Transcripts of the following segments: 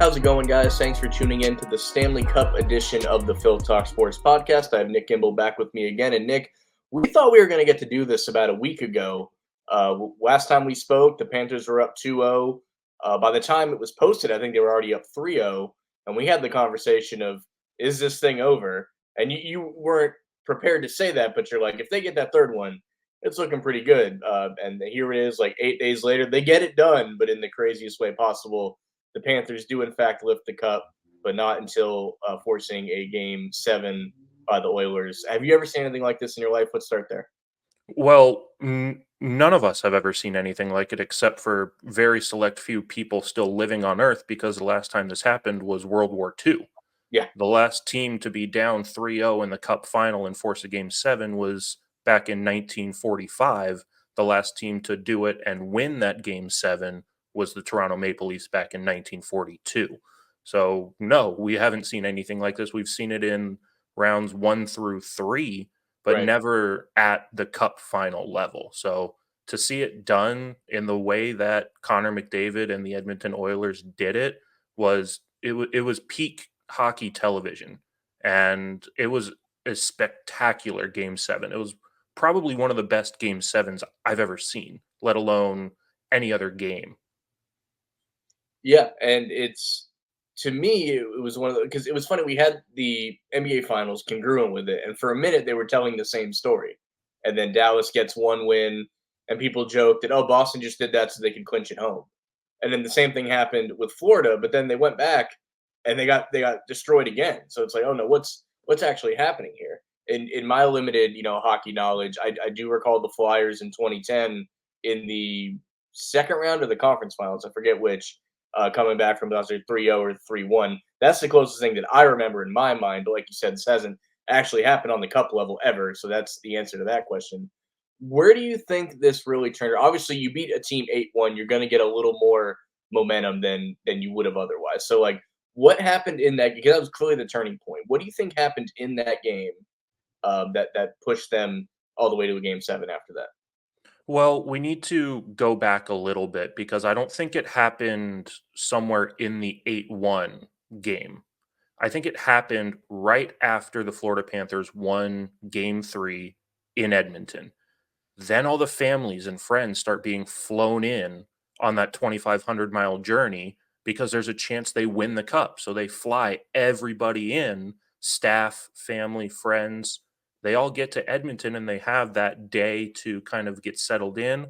How's it going, guys? Thanks for tuning in to the Stanley Cup edition of the Phil Talk Sports Podcast. I have Nick Gimbel back with me again. And Nick, we thought we were going to get to do this about a week ago. Last time we spoke, the Panthers were up 2-0. By the time it was posted, I think they were already up 3-0. And we had the conversation of, is this thing over? And you weren't prepared to say that, but you're like, if they get that third one, it's looking pretty good. And here it is, like 8 days later. They get it done, but in the craziest way possible. The Panthers do, in fact, lift the cup, but not until forcing a Game 7 by the Oilers. Have you ever seen anything like this in your life? Let's start there. Well, none of us have ever seen anything like it except for very select few people still living on Earth, because the last time this happened was World War II. Yeah. The last team to be down 3-0 in the Cup final and force a Game 7 was back in 1945. The last team to do it and win that Game 7 was the Toronto Maple Leafs back in 1942. So, no, we haven't seen anything like this. We've seen it in rounds 1 through 3, but Right. never at the Cup final level. So to see it done in the way that Connor McDavid and the Edmonton Oilers did it was peak hockey television, and it was a spectacular Game 7. It was probably one of the best Game 7s I've ever seen, let alone any other game. Yeah, and it's, to me, it was one of the, because it was funny. We had the NBA Finals congruent with it, and for a minute they were telling the same story. And then Dallas gets one win, and people joked that, oh, Boston just did that so they could clinch at home. And then the same thing happened with Florida, but then they went back and they got destroyed again. So it's like, oh no, what's actually happening here? In my limited, hockey knowledge, I do recall the Flyers in 2010 in the second round of the conference finals. I forget which. Coming back from 3-0 or 3-1. That's the closest thing that I remember in my mind. But like you said, this hasn't actually happened on the cup level ever. So that's the answer to that question. Where do you think this really turned? Obviously, you beat a team 8-1. You're going to get a little more momentum than you would have otherwise. So, like, what happened in that? Because that was clearly the turning point. What do you think happened in that game that pushed them all the way to a Game 7 after that? Well, we need to go back a little bit because I don't think it happened somewhere in the 8-1 game. I think it happened right after the Florida Panthers won Game 3 in Edmonton. Then all the families and friends start being flown in on that 2,500-mile journey because there's a chance they win the cup. So they fly everybody in, staff, family, friends. They all get to Edmonton and they have that day to kind of get settled in.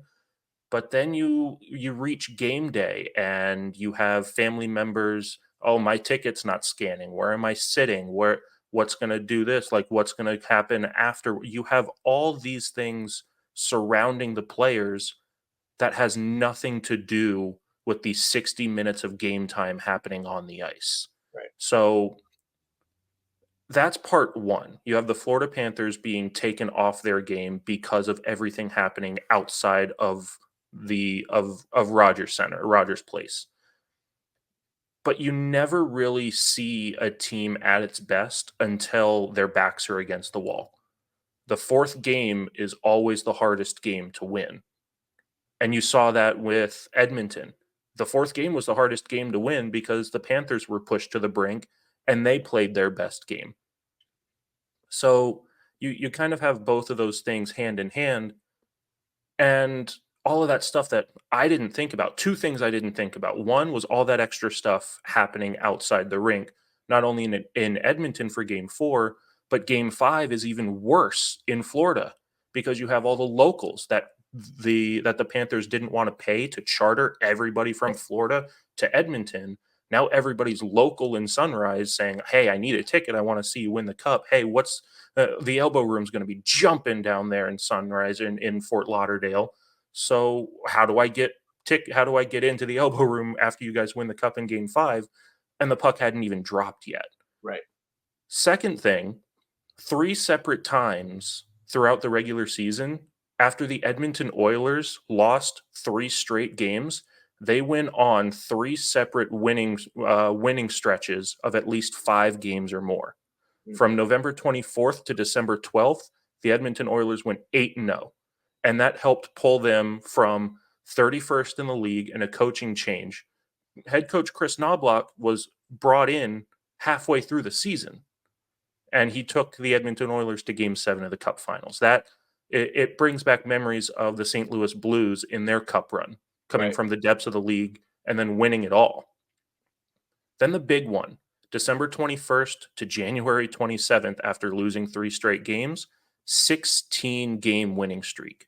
But then you reach game day and you have family members, oh, my ticket's not scanning. Where am I sitting? What's going to do this? Like, what's going to happen after? You have all these things surrounding the players that has nothing to do with the 60 minutes of game time happening on the ice. Right. So that's part one. You have the Florida Panthers being taken off their game because of everything happening outside of Rogers Center, Rogers Place. But you never really see a team at its best until their backs are against the wall. The fourth game is always the hardest game to win. And you saw that with Edmonton. The fourth game was the hardest game to win because the Panthers were pushed to the brink and they played their best game. So you kind of have both of those things hand in hand. And all of that stuff that I didn't think about. Two things I didn't think about. One was all that extra stuff happening outside the rink, not only in Edmonton for Game 4, but Game 5 is even worse in Florida because you have all the locals that the Panthers didn't want to pay to charter everybody from Florida to Edmonton. Now everybody's local in Sunrise saying, hey, I need a ticket. I want to see you win the cup. Hey, what's the elbow room's going to be jumping down there in Sunrise in Fort Lauderdale. So how do I get into the elbow room after you guys win the cup in Game 5? And the puck hadn't even dropped yet. Right. Second thing, 3 separate times throughout the regular season, after the Edmonton Oilers lost 3 straight games, they went on 3 separate winning stretches of at least 5 games or more. Mm-hmm. From November 24th to December 12th, the Edmonton Oilers went 8-0. And that helped pull them from 31st in the league and a coaching change head coach Chris Knobloch was brought in halfway through the season, and he took the Edmonton Oilers to Game 7 of the Cup Finals. That it brings back memories of the St. Louis Blues in their Cup run, coming Right. from the depths of the league and then winning it all. Then the big one, December 21st to January 27th, after losing 3 straight games, 16-game winning streak.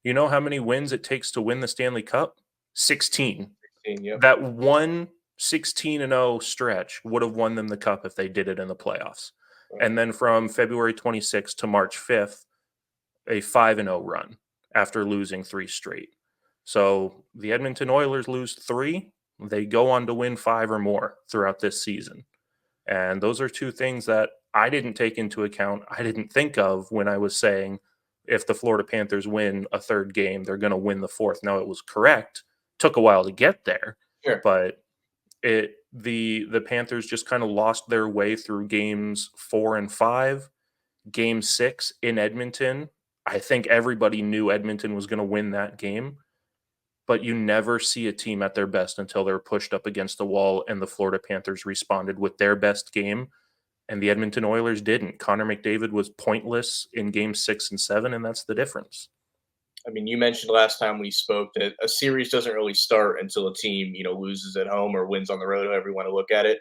You know how many wins it takes to win the Stanley Cup? 16. 16, yep. That one 16-0 stretch would have won them the cup if they did it in the playoffs. Right. And then from February 26th to March 5th, a 5-0 run after losing 3 straight. So the Edmonton Oilers lose 3, they go on to win 5 or more throughout this season. And those are 2 things that I didn't take into account. I didn't think of when I was saying if the Florida Panthers win a 3rd game, they're going to win the 4th. Now, it was correct. Took a while to get there, Sure. but the Panthers just kind of lost their way through games 4 and 5. Game 6 in Edmonton, I think everybody knew Edmonton was going to win that game, but you never see a team at their best until they're pushed up against the wall, and the Florida Panthers responded with their best game, and the Edmonton Oilers didn't. Connor McDavid was pointless in game 6 and 7, and that's the difference. I mean, you mentioned last time we spoke that a series doesn't really start until a team, loses at home or wins on the road, however you want to look at it.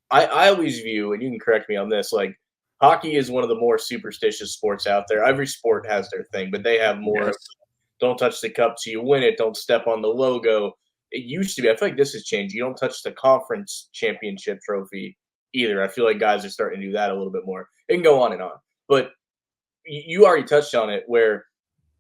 I always view, and you can correct me on this, like hockey is one of the more superstitious sports out there. Every sport has their thing, but they have more of Yes. don't touch the cup till you win it, don't step on the logo. It used to be, I feel like this has changed. You don't touch the conference championship trophy either. I feel like guys are starting to do that a little bit more. It can go on and on. But you already touched on it where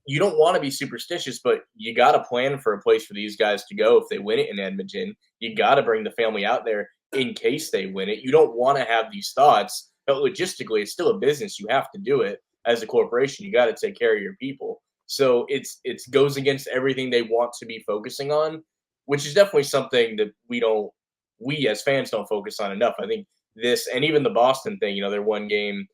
you don't want to be superstitious, but you got to plan for a place for these guys to go if they win it in Edmonton. You got to bring the family out there in case they win it. You don't want to have these thoughts, but logistically, it's still a business. You have to do it as a corporation. You got to take care of your people. So it goes against everything they want to be focusing on, which is definitely something that we as fans don't focus on enough. I think this and even the Boston thing, their one game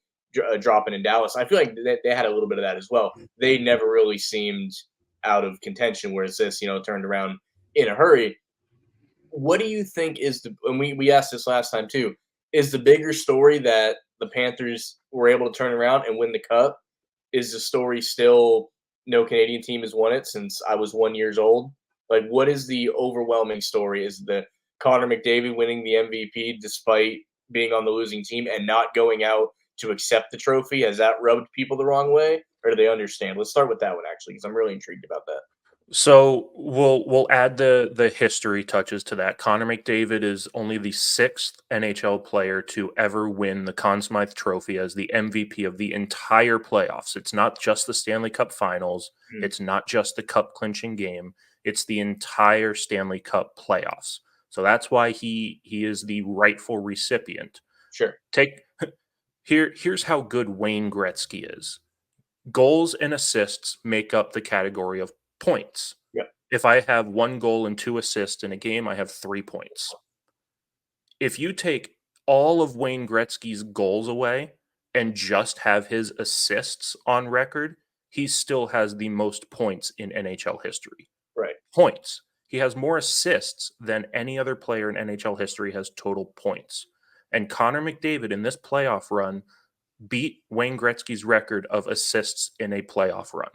dropping in Dallas. I feel like they had a little bit of that as well. They never really seemed out of contention, whereas this, turned around in a hurry. What do you think is and we asked this last time too, is the bigger story that the Panthers were able to turn around and win the cup? Is the story still no Canadian team has won it since I was 1 years old? Like, what is the overwhelming story? Is the Connor McDavid winning the MVP despite being on the losing team and not going out to accept the trophy? Has that rubbed people the wrong way, or do they understand? Let's start with that one actually, because I'm really intrigued about that. So we'll add the history touches to that. Connor McDavid is only the 6th NHL player to ever win the Conn Smythe Trophy as the MVP of the entire playoffs. It's not just the Stanley Cup Finals. Hmm. It's not just the cup clinching game. It's the entire Stanley Cup playoffs. So that's why he is the rightful recipient. Sure. Here's how good Wayne Gretzky is. Goals and assists make up the category of points. Yep. If I have 1 goal and 2 assists in a game, I have 3 points. If you take all of Wayne Gretzky's goals away and just have his assists on record, he still has the most points in NHL history. Right. Points. He has more assists than any other player in NHL history has total points. And Connor McDavid in this playoff run beat Wayne Gretzky's record of assists in a playoff run.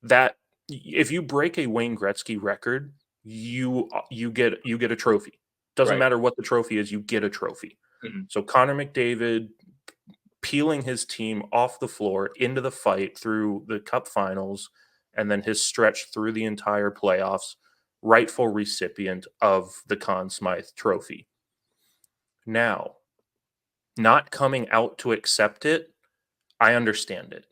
That if you break a Wayne Gretzky record, you get a trophy. Doesn't Right. matter what the trophy is, you get a trophy. Mhm. So Connor McDavid peeling his team off the floor into the fight through the cup finals and then his stretch through the entire playoffs, rightful recipient of the Conn Smythe Trophy. Now, not coming out to accept it, I understand it.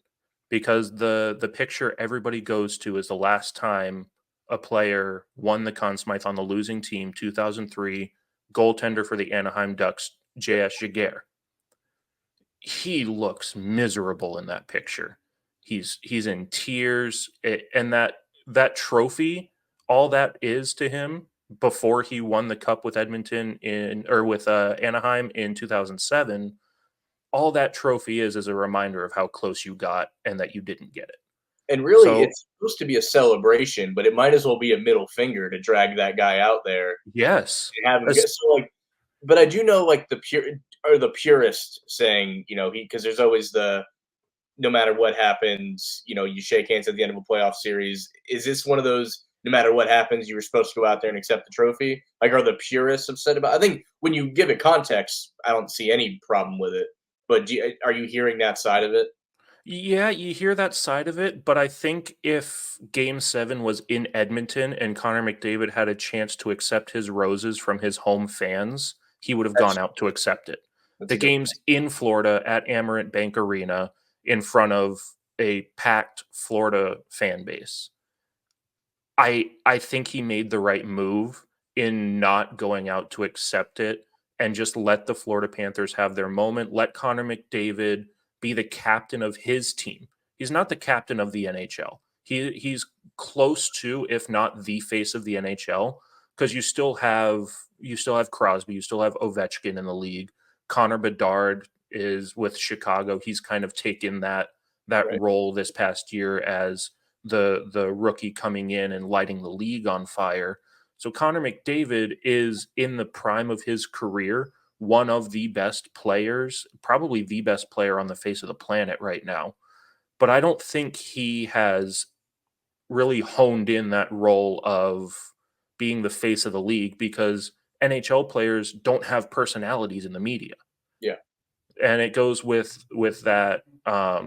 Because the picture everybody goes to is the last time a player won the Conn Smythe on the losing team, 2003, goaltender for the Anaheim Ducks, J.S. Jaguar. He looks miserable in that picture. He's in tears, and that trophy, all that is to him before he won the cup with Edmonton with Anaheim in 2007. All that trophy is a reminder of how close you got and that you didn't get it. And really, So, it's supposed to be a celebration, but it might as well be a middle finger to drag that guy out there yes. and have him As get so, like but I do know, like, the purist saying, because there's always the no matter what happens, you shake hands at the end of a playoff series. Is this one of those no matter what happens, you were supposed to go out there and accept the trophy? Like, are the purists upset about? I think when you give it context, I don't see any problem with it. But are you hearing that side of it? Yeah, you hear that side of it, but I think if Game 7 was in Edmonton and Connor McDavid had a chance to accept his roses from his home fans, he would have gone That's out to accept it. that's The a good game's in Florida at Amerant Bank Arena in front of a packed Florida fan base. I think he made the right move in not going out to accept it and just let the Florida Panthers have their moment. Let Connor McDavid be the captain of his team. He's not the captain of the NHL. He's close to, if not the face of the NHL, because you still have Crosby, you still have Ovechkin in the league. Connor Bedard is with Chicago. He's kind of taken that right. role this past year as the rookie coming in and lighting the league on fire. So Connor McDavid is in the prime of his career, one of the best players, probably the best player on the face of the planet right now. But I don't think he has really honed in that role of being the face of the league because NHL players don't have personalities in the media, Yeah. and it goes with that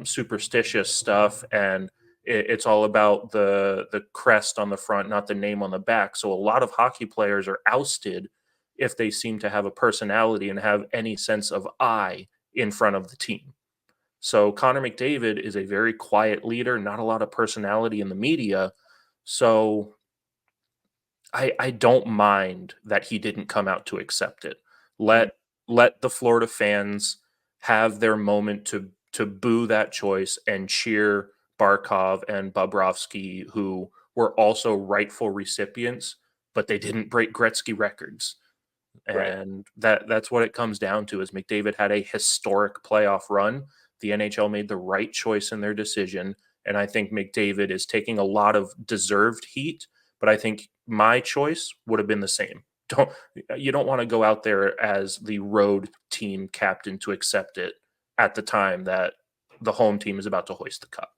superstitious stuff, and it's all about the crest on the front, not the name on the back. So a lot of hockey players are ousted if they seem to have a personality and have any sense of I in front of the team. So Connor McDavid is a very quiet leader, not a lot of personality in the media. So I don't mind that he didn't come out to accept it. Mhm. Let the Florida fans have their moment to boo that choice and cheer Barkov and Bobrovsky, who were also rightful recipients, but they didn't break Gretzky records. Right. And that's what it comes down to is McDavid had a historic playoff run. The NHL made the right choice in their decision. And I think McDavid is taking a lot of deserved heat, but I think my choice would have been the same. You don't want to go out there as the road team captain to accept it at the time that the home team is about to hoist the cup.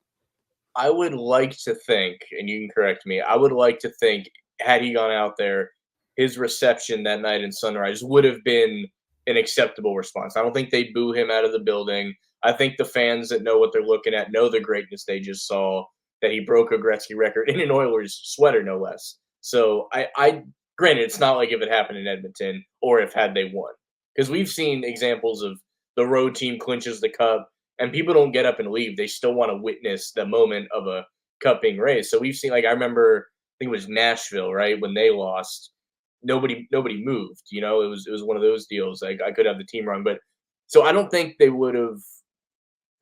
I would like to think, and you can correct me, I would like to think had he gone out there, his reception that night in Sunrise would have been an acceptable response. I don't think they boo him out of the building. I think the fans that know what they're looking at know the greatness they just saw, that he broke a Gretzky record in an Oilers sweater, no less. So I granted, it's not like if it happened in Edmonton or if had they won, because we've seen examples of the road team clinches the cup and people don't get up and leave. They still want to witness the moment of a cup being raised. So we've seen, like, I remember, I think it was Nashville, right, when they lost. Nobody moved. It was one of those deals. Like, I could have the team wrong, but so I don't think they would have.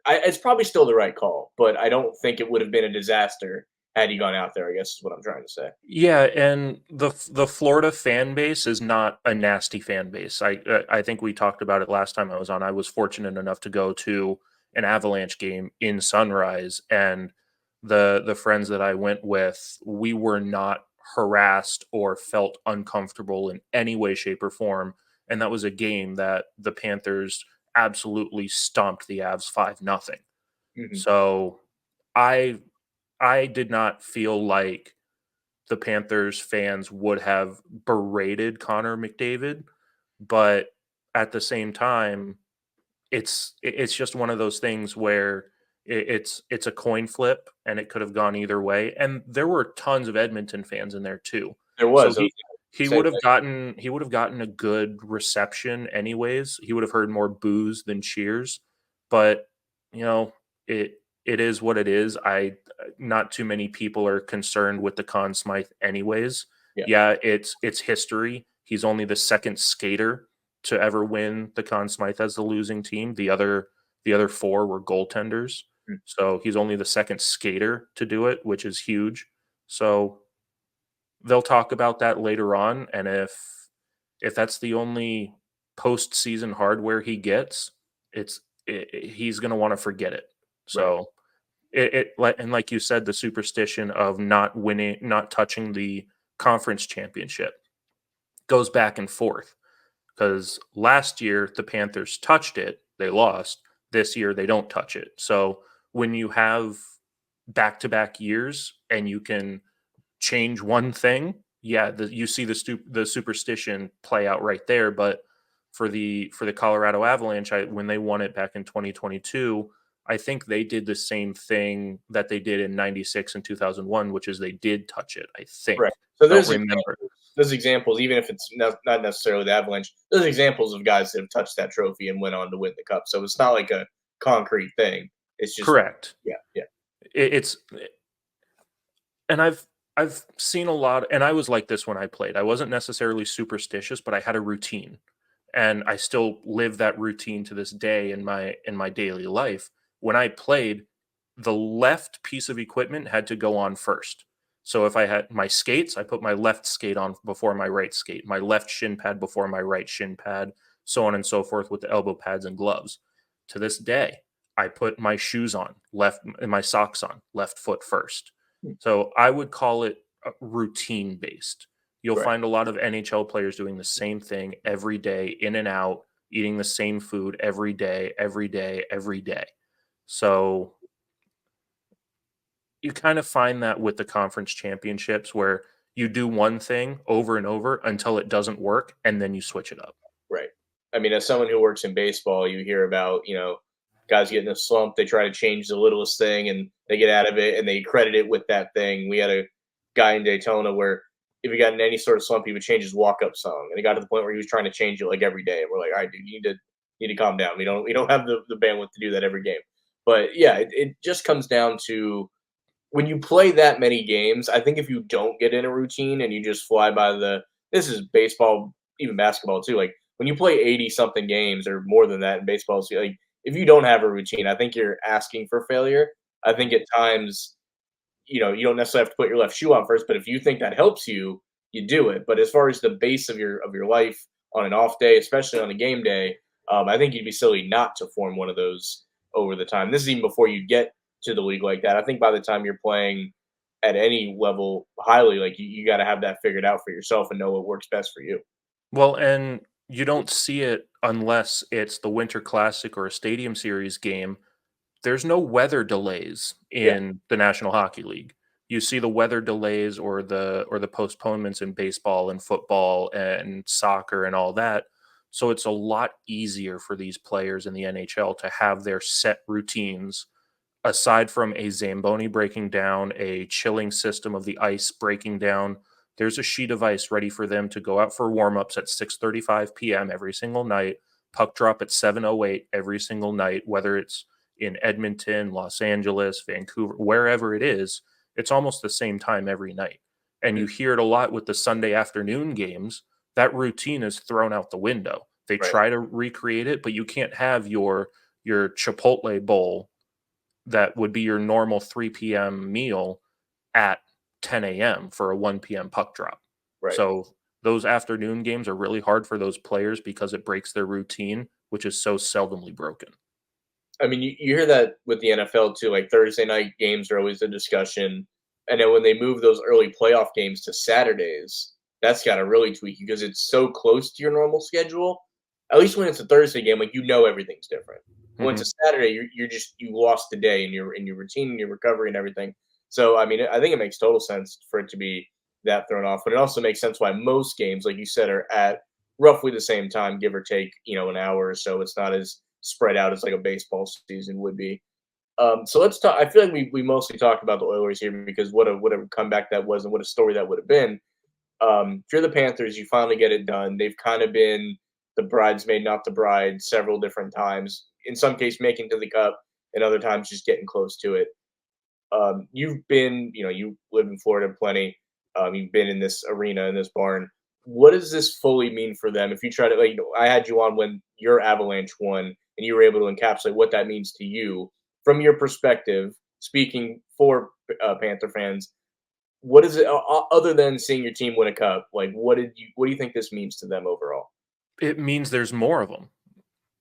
It's probably still the right call, but I don't think it would have been a disaster had he gone out there. I guess is what I'm trying to say. Yeah, and the Florida fan base is not a nasty fan base. I think we talked about it last time I was on. I was fortunate enough to go to an Avalanche game in Sunrise, and the friends that I went with, we were not harassed or felt uncomfortable in any way, shape, or form. And that was a game that the Panthers absolutely stomped the Avs 5-0. Hmm. So I I did not feel like the Panthers fans would have berated Connor McDavid, but at the same time, it's just one of those things where it's a coin flip and it could have gone either way. And there were tons of Edmonton fans in there too. There So was. I was he gonna would say have gotten a good reception anyways. He would have heard more boos than cheers. But you know, it is what it is. I Not too many people are concerned with the Conn Smythe anyways. yeah. Yeah, it's history. He's only the second skater to ever win the Conn Smythe as the losing team. The other four were goaltenders. Mm. So he's only the second skater to do it, which is huge. So they'll talk about that later on, and if that's the only postseason hardware he gets, he's going to want to forget it. Right. So And like you said, the superstition of not winning, not touching the conference championship goes back and forth, because last year the Panthers touched it, they lost. This year they don't touch it. So when you have back to back years and you can change one thing, yeah, you see the superstition play out right there. But for the Colorado Avalanche, when they won it back in 2022, I think they did the same thing that they did in '96 and 2001, which is they did touch it. I think. Right. So Don't remember. there's examples, even if it's not necessarily the Avalanche. There's examples of guys that have touched that trophy and went on to win the cup. So it's not like a concrete thing. It's just Correct. yeah, yeah, It's and I've seen a lot, and I was like this when I played. I wasn't necessarily superstitious, but I had a routine, and I still live that routine to this day in my daily life. When I played, the left piece of equipment had to go on first. So if I had my skates, I put my left skate on before my right skate, my left shin pad before my right shin pad, so on and so forth with the elbow pads and gloves. To this day, I put my shoes on left and my socks on left foot first. hmm, So I would call it routine based. You'll right. find a lot of NHL players doing the same thing every day, in and out, eating the same food every day, every day, every day. So you kind of find that with the conference championships where you do one thing over and over until it doesn't work and then you switch it up. Right. I mean, as someone who works in baseball, you hear about, guys getting a slump. They try to change the littlest thing and they get out of it and they credit it with that thing. We had a guy in Daytona where if he got in any sort of slump, he would change his walk up song. And it got to the point where he was trying to change it like every day. And we're like, all right, dude, you need to calm down. We don't have the bandwidth to do that every game. But yeah, it just comes down to when you play that many games, I think if you don't get in a routine and you just fly by this is baseball, even basketball too. Like when you play 80 something games or more than that in baseball, so like if you don't have a routine, I think you're asking for failure. I think at times, you don't necessarily have to put your left shoe on first, but if you think that helps you, you do it. But as far as the base of your life on an off day, especially on a game day, I think you'd be silly not to form one of those over the time. This is even before you get to the league like that. I think by the time you're playing at any level highly, like you got to have that figured out for yourself and know what works best for you. Well, and you don't see it unless it's the Winter Classic or a Stadium Series game. There's no weather delays Yeah, in the National Hockey League. You see the weather delays or the postponements in baseball and football and soccer and all that. So it's a lot easier for these players in the NHL to have their set routines aside from a Zamboni breaking down, a chilling system of the ice breaking down. There's a sheet of ice ready for them to go out for warmups at 6:35 p.m. every single night, puck drop at 7:08 every single night, whether it's in Edmonton, Los Angeles, Vancouver, wherever it is. It's almost the same time every night. And mm, you hear it a lot with the Sunday afternoon games. That routine is thrown out the window. They right, try to recreate it, but you can't have your Chipotle bowl that would be your normal 3 p.m. meal at 10 a.m. for a 1 p.m. puck drop. right. So those afternoon games are really hard for those players because it breaks their routine, which is so seldomly broken. I mean, you hear that with the NFL too. Like Thursday night games are always a discussion, and then when they move those early playoff games to Saturdays, that's got to really tweak you because it's so close to your normal schedule. At least when it's a Thursday game, like everything's different. When Mhm. it's a Saturday, you lost the day in your routine and your recovery and everything. So I mean, I think it makes total sense for it to be that thrown off, but it also makes sense why most games, like you said, are at roughly the same time, give or take, an hour or so. It's not as spread out as like a baseball season would be. So let's talk. I feel like we mostly talked about the Oilers here because what a comeback that was and what a story that would have been. If you're the Panthers, you finally get it done. They've kind of been the bridesmaid, not the bride, several different times. In some case, making to the cup, and other times just getting close to it. You've been, you live in Florida plenty. You've been in this arena, in this barn. What does this fully mean for them? If you try to, like, I had you on when your Avalanche won, and you were able to encapsulate what that means to you from your perspective, speaking for Panther fans. What is it other than seeing your team win a cup? Like, what do you think this means to them overall? It means there's more of them.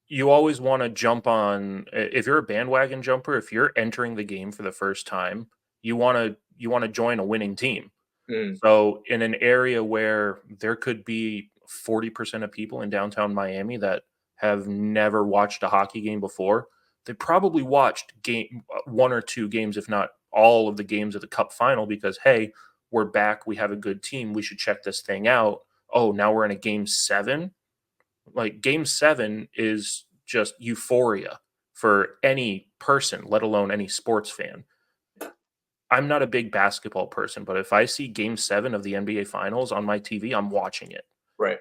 you always want to jump on if you're a bandwagon jumper, if you're entering the game for the first time, you want to join a winning team. Mm, So in an area where there could be 40% of people in downtown Miami that have never watched a hockey game before, they probably watched game one or two games, if not all of the games of the cup final, because hey, we're back, we have a good team, we should check this thing out. Oh, now we're in a game seven. Like game seven is just euphoria for any person, let alone any sports fan. I'm not a big basketball person, but if I see game 7 of the NBA finals on my TV, I'm watching it. right.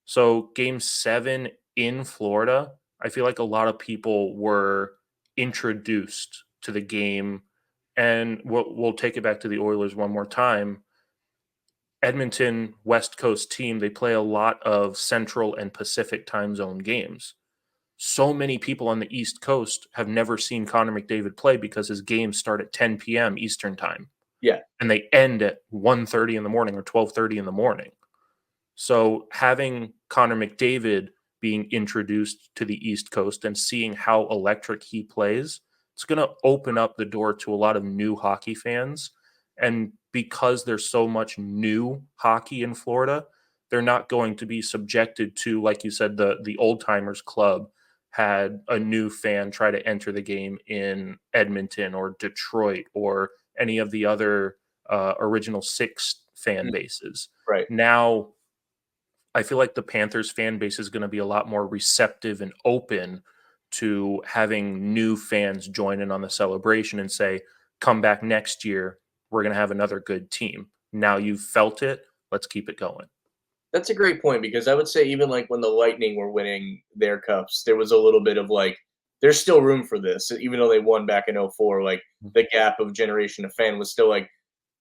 So game 7 in Florida, I feel like a lot of people were introduced to the game, and we'll take it back to the Oilers one more time. Edmonton West Coast team, they play a lot of Central and Pacific time zone games. So many people on the East Coast have never seen Connor McDavid play because his games start at 10 p.m. Eastern time Yeah. and they end at 1:30 in the morning or 12:30 in the morning. So having Connor McDavid being introduced to the East Coast and seeing how electric he plays, it's going to open up the door to a lot of new hockey fans. And because there's so much new hockey in Florida, they're not going to be subjected to, like you said, the old timers club had a new fan try to enter the game in Edmonton or Detroit or any of the other original six fan Mm, bases. right. Now I feel like the Panthers fan base is going to be a lot more receptive and open to having new fans join in on the celebration and say, come back next year. We're going to have another good team. Now you've felt it. Let's keep it going. That's a great point because I would say even like when the Lightning were winning their cups, there was a little bit of like, there's still room for this, even though they won back in '04. Like the gap of generation of fan was still like,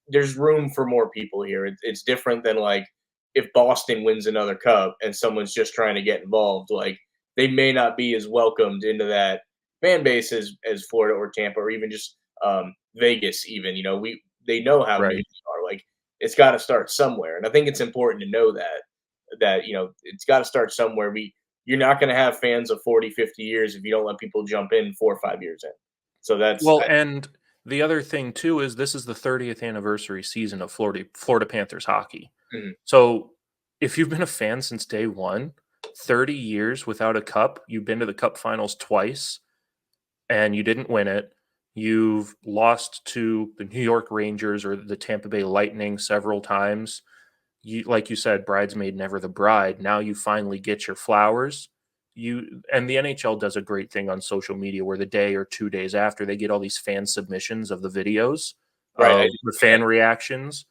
there's room for more people here. It's different than like if Boston wins another cup and someone's just trying to get involved. Like they may not be as welcomed into that fan base as Florida or Tampa or even just Vegas. Even they know how new Right. they are. Like it's got to start somewhere, and I think it's important to know that it's got to start somewhere. You're not going to have fans of 40, 50 years if you don't let people jump in 4 or 5 years in. So Well, and the other thing too is this is the 30th anniversary season of Florida Panthers hockey. Mhm. So if you've been a fan since day one, 30 years without a cup, you've been to the cup finals twice and you didn't win it. You've lost to the New York Rangers or the Tampa Bay Lightning several times. You, like you said, bridesmaid never the bride. Now you finally get your flowers. You and the NHL does a great thing on social media where the day or 2 days after they get all these fan submissions of the videos Right. of the fan reactions,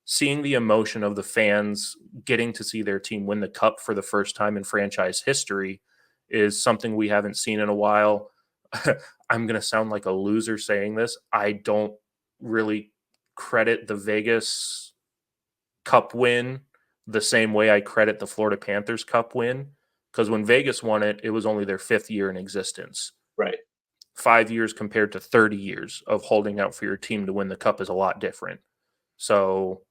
seeing the emotion of the fans getting to see their team win the cup for the first time in franchise history is something we haven't seen in a while. I'm going to sound like a loser saying this. I don't really credit the Vegas Cup win the same way I credit the Florida Panthers Cup win. Because when Vegas won it, it was only their fifth year in existence. Right. 5 years compared to 30 years of holding out for your team to win the cup is a lot different. So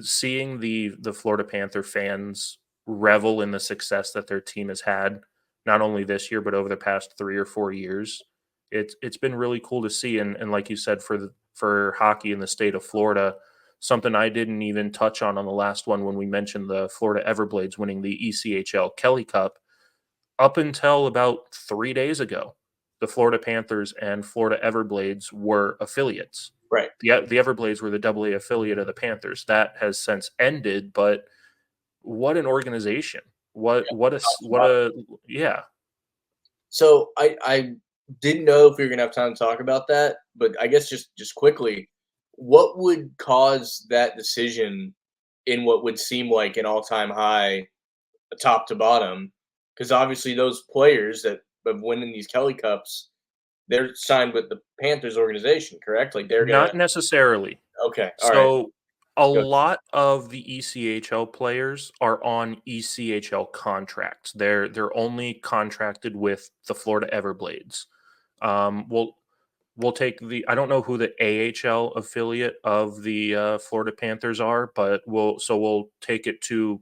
seeing the Florida Panther fans revel in the success that their team has had, not only this year but over the past 3 or 4 years, it's been really cool to see. And like you said, for hockey in the state of Florida, something I didn't even touch on the last one when we mentioned the Florida Everblades winning the ECHL Kelly Cup. Up until about 3 days ago, the Florida Panthers and Florida Everblades were affiliates. Right. The Everblades were the AA affiliate of the Panthers. That has since ended, but what an organization! What a yeah. So I didn't know if we were gonna have time to talk about that, but I guess just quickly, what would cause that decision in what would seem like an all-time high, top to bottom? Because obviously those players that have winning these Kelly Cups, they're signed with the Panthers organization, correct? Like they're gonna Not necessarily. okay, all right, So a go lot of the ECHL players are on ECHL contracts. They're only contracted with the Florida Everblades. We'll take the I don't know who the AHL affiliate of the Florida Panthers are, but we'll take it to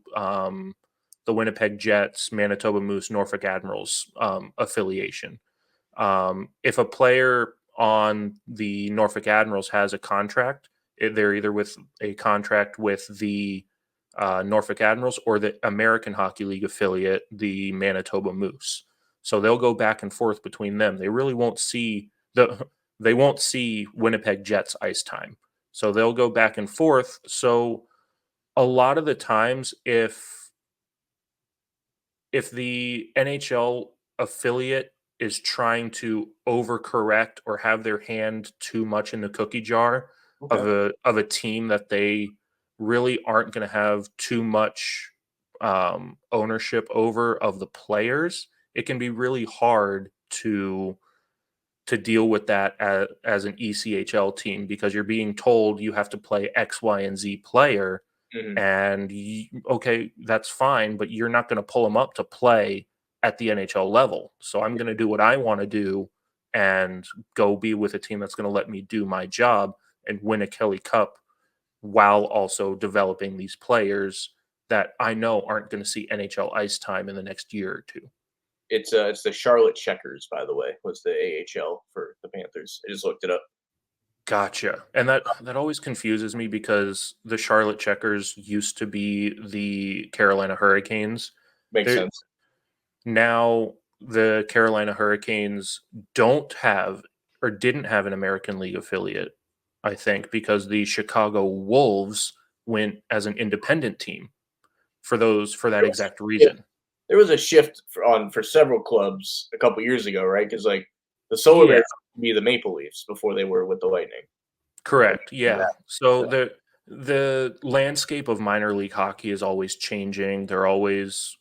the Winnipeg Jets, Manitoba Moose, Norfolk Admirals affiliation. If a player on the Norfolk Admirals has a contract, they're either with a contract with the Norfolk Admirals or the American Hockey League affiliate, the Manitoba Moose. So they'll go back and forth between them. They really won't see they won't see Winnipeg Jets ice time. So they'll go back and forth. So a lot of the times, if the NHL affiliate is trying to overcorrect or have their hand too much in the cookie jar Okay. of a team that they really aren't going to have too much ownership over of the players, it can be really hard to deal with that as an ECHL team because you're being told you have to play X, Y, and Z player, Hmm. and okay, that's fine, but you're not going to pull them up to play at the NHL level. So I'm going to do what I want to do and go be with a team that's going to let me do my job and win a Kelly Cup while also developing these players that I know aren't going to see NHL ice time in the next year or two. It's the Charlotte Checkers, by the way, was the AHL for the Panthers. I just looked it up. Gotcha. And that always confuses me because the Charlotte Checkers used to be the Carolina Hurricanes. Makes They're sense. now the Carolina Hurricanes don't have or didn't have an American League affiliate, I think, because the Chicago Wolves went as an independent team for that There was exact yeah, reason. there was a shift for several clubs a couple years ago, right? Because like the Solar Yeah. Bears used to be the Maple Leafs before they were with the Lightning. And Correct. then Yeah. So the landscape of minor league hockey is always changing. They're always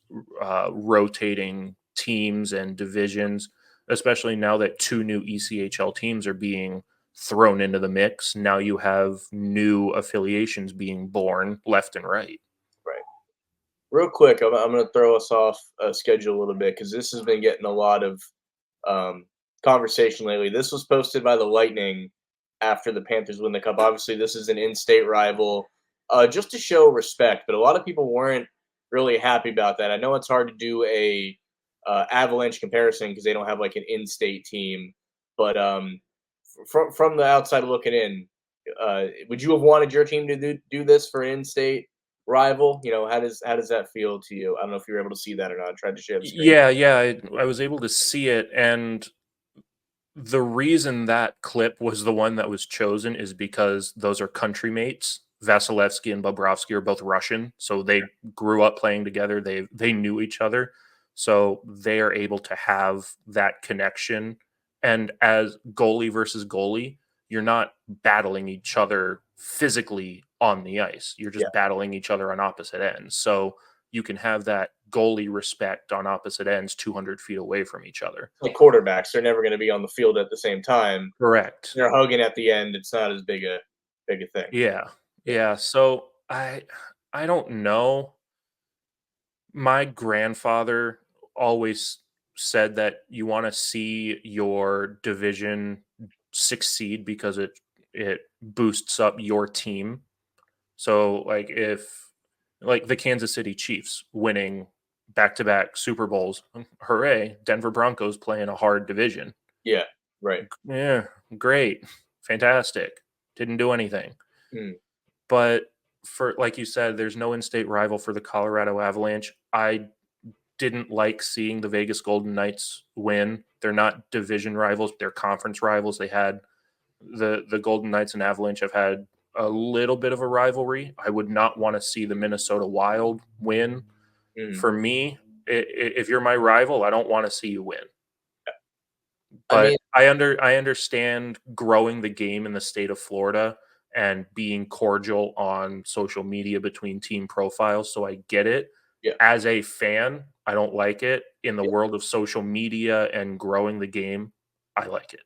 rotating teams and divisions, especially now that two new ECHL teams are being thrown into the mix. Now you have new affiliations being born left and right. right. Real quick, I'm going to throw us off schedule a little bit because this has been getting a lot of um, conversation lately. This was posted by the Lightning after the Panthers win the cup. Obviously, this is an in-state rival, just to show respect. But a lot of people weren't really happy about that. I know it's hard to do a Avalanche comparison because they don't have like an in-state team. But from the outside looking in, would you have wanted your team to do this for an in-state rival? You know, how does that feel to you? I don't know if you were able to see that or not. I tried to share the screen. Yeah, yeah, I was able to see it, and the reason that clip was the one that was chosen is because those are country mates. Vasilevsky and Bobrovsky are both Russian, so they grew up playing together. They knew each other, so they are able to have that connection. And as goalie versus goalie, you're not battling each other physically on the ice. You're Yeah. just battling each other on opposite ends. So you can have that goalie respect on opposite ends 200 feet away from each other. Like quarterbacks, they're never going to be on the field at the same time. Correct. They're hugging at the end. It's not as big a thing. Yeah. Yeah, Yeah. So I don't know. My grandfather always said that you want to see your division succeed because it boosts up your team. So like if like the Kansas City Chiefs winning back-to-back Super Bowls, hooray, Denver Broncos playing a hard division. yeah, right. Yeah, great. Fantastic. Didn't do anything. Mm, But for like you said, there's no in-state rival for the Colorado Avalanche. I didn't like seeing the Vegas Golden Knights win. They're not division rivals, they're conference rivals. They had the Golden Knights and Avalanche have had a little bit of a rivalry. I would not want to see the Minnesota Wild win. mm. For me, if you're my rival, I don't want to see you win. I But mean, I understand growing the game in the state of Florida and being cordial on social media between team profiles, so I get it. yeah, As a fan, I don't like it. In the yeah. world of social media and growing the game, I like it.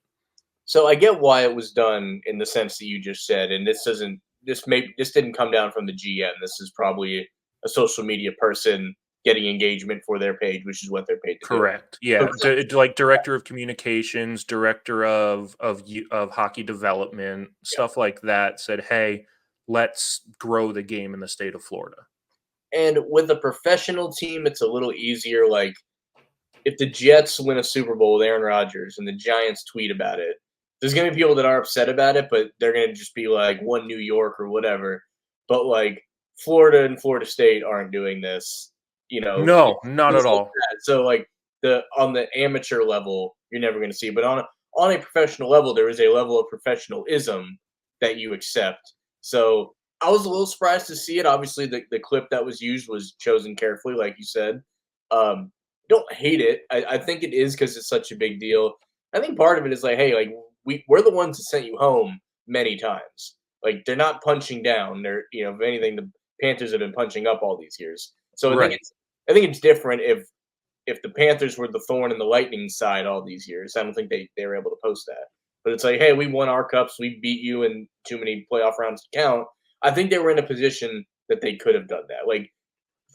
So I get why it was done in the sense that you just said, and this didn't come down from the GM. This is probably a social media person getting engagement for their page, which is what they're paid to do. Correct. So Yeah, like director of communications, director of hockey development, yeah. stuff like that said, "Hey, let's grow the game in the state of Florida." And with a professional team, it's a little easier. Like if the Jets win a Super Bowl with Aaron Rodgers and the Giants tweet about it, there's gonna be people that are upset about it, but they're gonna just be like one New York or whatever. But like Florida and Florida State aren't doing this, you know, No, not things at like all. that. So like the on the amateur level, you're never gonna see, but on a professional level, there is a level of professionalism that you accept. So I was a little surprised to see it. Obviously, the clip that was used was chosen carefully, like you said. Um, don't hate it. I think it is because it's such a big deal. I think part of it is like, hey, like we're the ones that sent you home many times. Like they're not punching down. They're if anything, the Panthers have been punching up all these years. So Right. I think it's different if the Panthers were the thorn in the lightning side all these years. I don't think they were able to post that. But it's like, hey, we won our cups. We beat you in too many playoff rounds to count. I think they were in a position that they could have done that. Like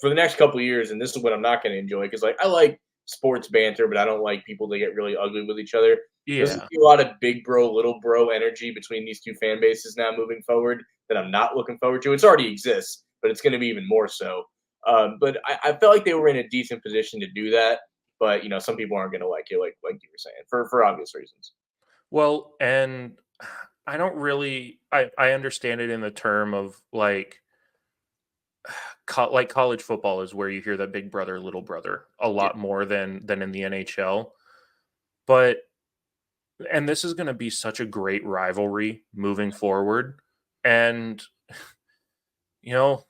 for the next couple of years, and this is what I'm not going to enjoy because like I like sports banter, but I don't like people that get really ugly with each other. There's gonna Yeah. be a lot of big bro, little bro energy between these two fan bases now moving forward that I'm not looking forward to. It's already exists, but it's going to be even more so. But I felt like they were in a decent position to do that. But some people aren't going to like it, like you were saying, for obvious reasons. Well, and I don't really I understand it in the term of like like college football is where you hear that big brother little brother a Yeah, lot more than in the NHL. But and this is going to be such a great rivalry moving forward, and you know,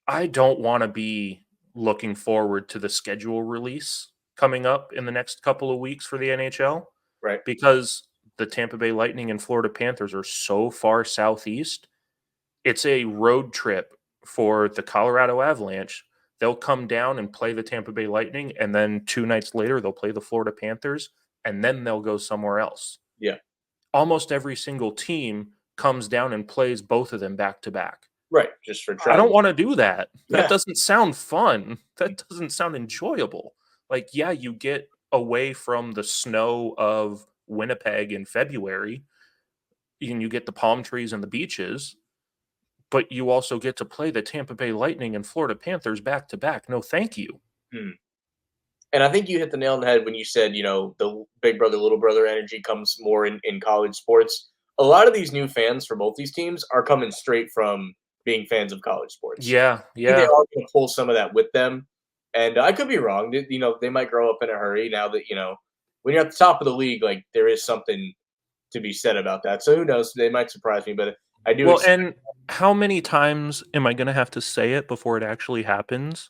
I don't want to be looking forward to the schedule release coming up in the next couple of weeks for the NHL right. because the Tampa Bay Lightning and Florida Panthers are so far southeast. It's a road trip for the Colorado Avalanche. They'll come down and play the Tampa Bay Lightning, and then 2 nights later, they'll play the Florida Panthers, and then they'll go somewhere else. Yeah, Almost every single team comes down and plays both of them back to back. right. Just for I don't travel. wanna do that. That Yeah, doesn't sound fun. That doesn't sound enjoyable. Like, yeah, you get away from the snow of Winnipeg in February, and you get the palm trees and the beaches, but you also get to play the Tampa Bay Lightning and Florida Panthers back to back. No, thank you. Hmm. And I think you hit the nail on the head when you said, the big brother, little brother energy comes more in college sports. A lot of these new fans for both these teams are coming straight from being fans of college sports. Yeah, I think they yeah, are going to pull some of that with them. And I could be wrong. They might grow up in a hurry now that, when you're at the top of the league, like there is something to be said about that. So who knows? They might surprise me, but I do well, expect. and how many times am I gonna have to say it before it actually happens?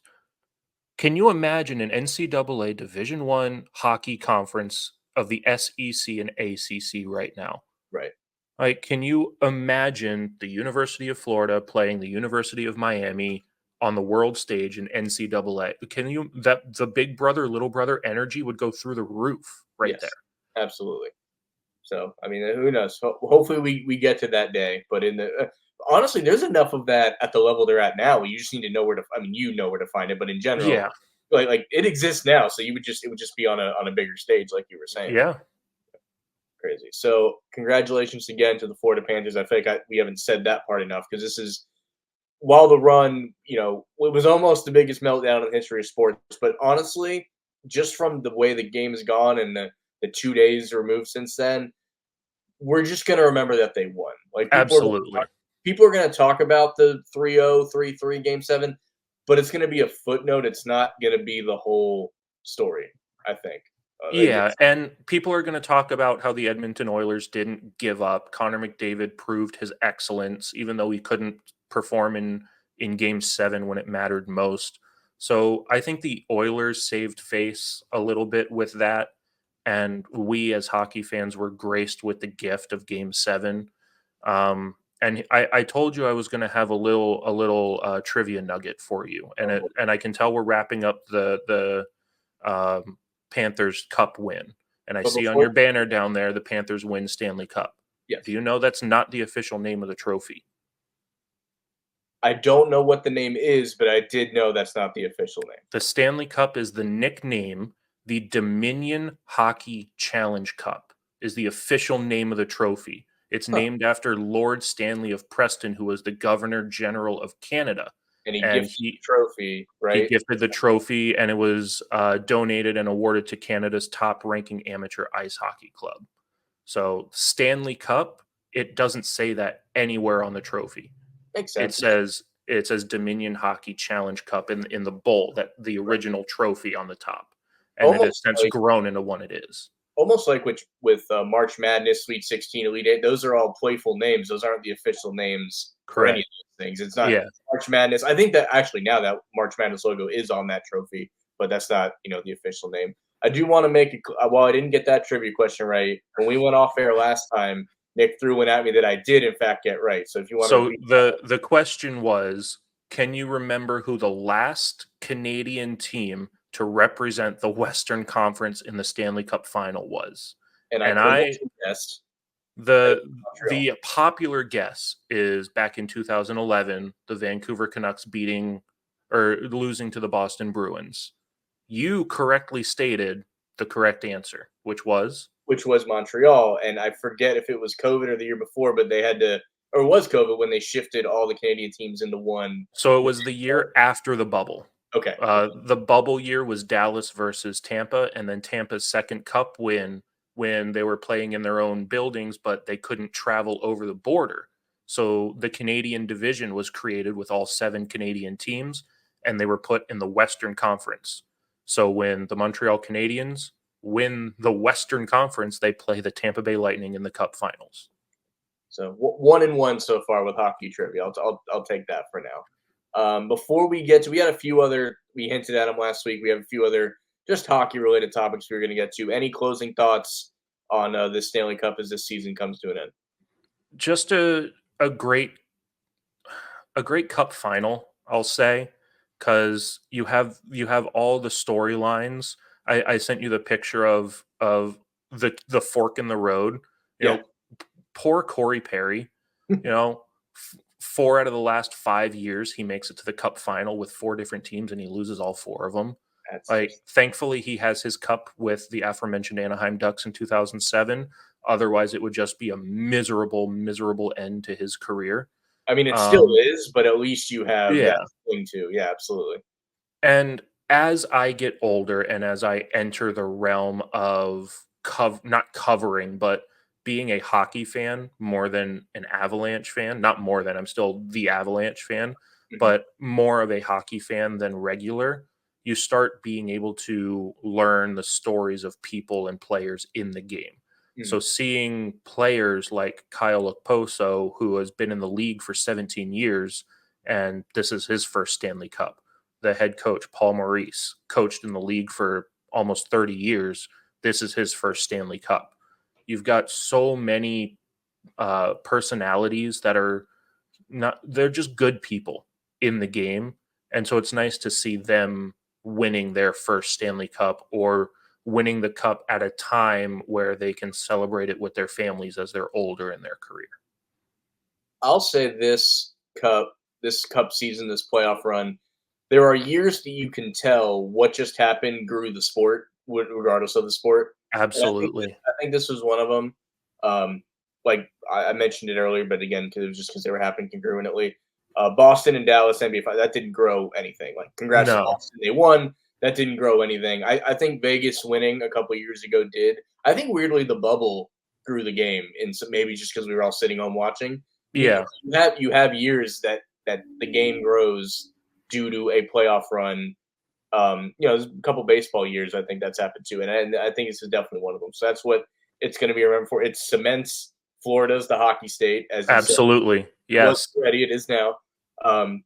Can you imagine an NCAA Division I hockey conference of the SEC and ACC right now? Right. Like, can you imagine the University of Florida playing the University of Miami on the world stage in NCAA? Can you that the big brother, little brother energy would go through the roof right there. Yes, absolutely. So, I mean, who knows? Hopefully, we get to that day. But honestly, there's enough of that at the level they're at now. You just need to know where to. I mean, you know where to find it, but in general, Yeah. like it exists now. So it would just be on a bigger stage, like you were saying. Yeah. Crazy. So, congratulations again to the Florida Panthers. I feel like we haven't said that part enough because this is while the run, it was almost the biggest meltdown in the history of sports. But honestly, just from the way the game has gone and the 2 days removed since then, we're just gonna remember that they won. Like Absolutely. people are gonna talk about the 3-0, 3-3 game 7, but it's gonna be a footnote. It's not gonna be the whole story, I think. Yeah, and people are going to talk about how the Edmonton Oilers didn't give up. Connor McDavid proved his excellence, even though he couldn't perform in Game 7 when it mattered most. So I think the Oilers saved face a little bit with that, and we as hockey fans were graced with the gift of Game 7. And I told you I was going to have a little trivia nugget for you, Oh, and I can tell we're wrapping up the Panthers Cup win. And I but see on before your banner down there the Panthers win Stanley Cup. Do yes, you know that's not the official name of the trophy? I don't know what the name is, but I did know that's not the official name. The Stanley Cup is the nickname. The Dominion Hockey Challenge Cup is the official name of the trophy. It's Huh. named after Lord Stanley of Preston, who was the Governor General of Canada. And he and gifted the trophy, he right? gifted the trophy, and it was donated and awarded to Canada's top-ranking amateur ice hockey club. So Stanley Cup, it doesn't say that anywhere on the trophy. Makes It sense. says Dominion Hockey Challenge Cup in the bowl, that the original trophy on the top, and it has Almost since like grown into what it is. with March Madness, Sweet 16, Elite Eight. Those are all playful names. Those aren't the official names for any of Correct. those things. It's not Yeah. March Madness. I think that actually now that March Madness logo is on that trophy, but that's not the official name. I do want to make it while I didn't get that trivia question right when we went off air last time. Nick threw one at me that I did in fact get right. So if you want to So repeat, the question was, can you remember who the last Canadian team to represent the Western Conference in the Stanley Cup final was? and I And could I guess the Montreal, the popular guess is back in 2011, the Vancouver Canucks beating or losing to the Boston Bruins. You correctly stated the correct answer, which was which was Montreal, and I forget if it was COVID or the year before, but they had to, or it was COVID when they shifted all the Canadian teams into one. so it was the year after the bubble. Okay, The bubble year was Dallas versus Tampa, and then Tampa's second cup win when they were playing in their own buildings, but they couldn't travel over the border. So the Canadian division was created with all 7 Canadian teams, and they were put in the Western Conference. So when the Montreal Canadiens win the Western Conference, they play the Tampa Bay Lightning in the Cup Finals. so 1-1 so far with hockey trivia. I'll take that for now. Before we get to, we had a few other, we hinted at them last week. We have a few other just hockey related topics we're going to get to. Any closing thoughts on this Stanley Cup as this season comes to an end? Just a great cup final, I'll say, because you have all the storylines. I sent you the picture of the fork in the road. You Yeah, know, poor Corey Perry. You know, 4 out of the last 5 years he makes it to the cup final with 4 different teams, and he loses all 4 of them. that's Like, just. thankfully, he has his cup with the aforementioned Anaheim Ducks in 2007. Otherwise, it would just be a miserable, miserable end to his career. I mean, it still Um, is, but at least you have that yeah. thing too. Yeah, absolutely. And as I get older and as I enter the realm of not covering, but being a hockey fan more than an Avalanche fan, not more than, I'm still the Avalanche fan, Mhm, but more of a hockey fan than regular, you start being able to learn the stories of people and players in the game. So mhm. seeing players like Kyle Okposo, who has been in the league for 17 years, and this is his first Stanley Cup. The head coach, Paul Maurice, coached in the league for almost 30 years. This is his first Stanley Cup. You've got so many personalities that are not, they're just good people in the game. And so it's nice to see them winning their first Stanley Cup or winning the cup at a time where they can celebrate it with their families as they're older in their career. I'll say this cup season, this playoff run, there are years that you can tell what just happened grew the sport, regardless of the sport. And Absolutely. I think this was one of them. Um, like I mentioned it earlier, but again, because it was just because they were happening congruently. Boston and Dallas NBA that didn't grow anything. Like, congrats to No. Boston, they won. That didn't grow anything. I think Vegas winning a couple years ago did. I think weirdly the bubble grew the game, and so maybe just because we were all sitting home watching. Because Yeah. you have years that the game grows due to a playoff run. There's a couple baseball years I think that's happened too, and I think this is definitely one of them. So that's what it's going to be remembered for. It cements Florida's the hockey state, as you said. Absolutely. It was Yes. already, it is now. Um,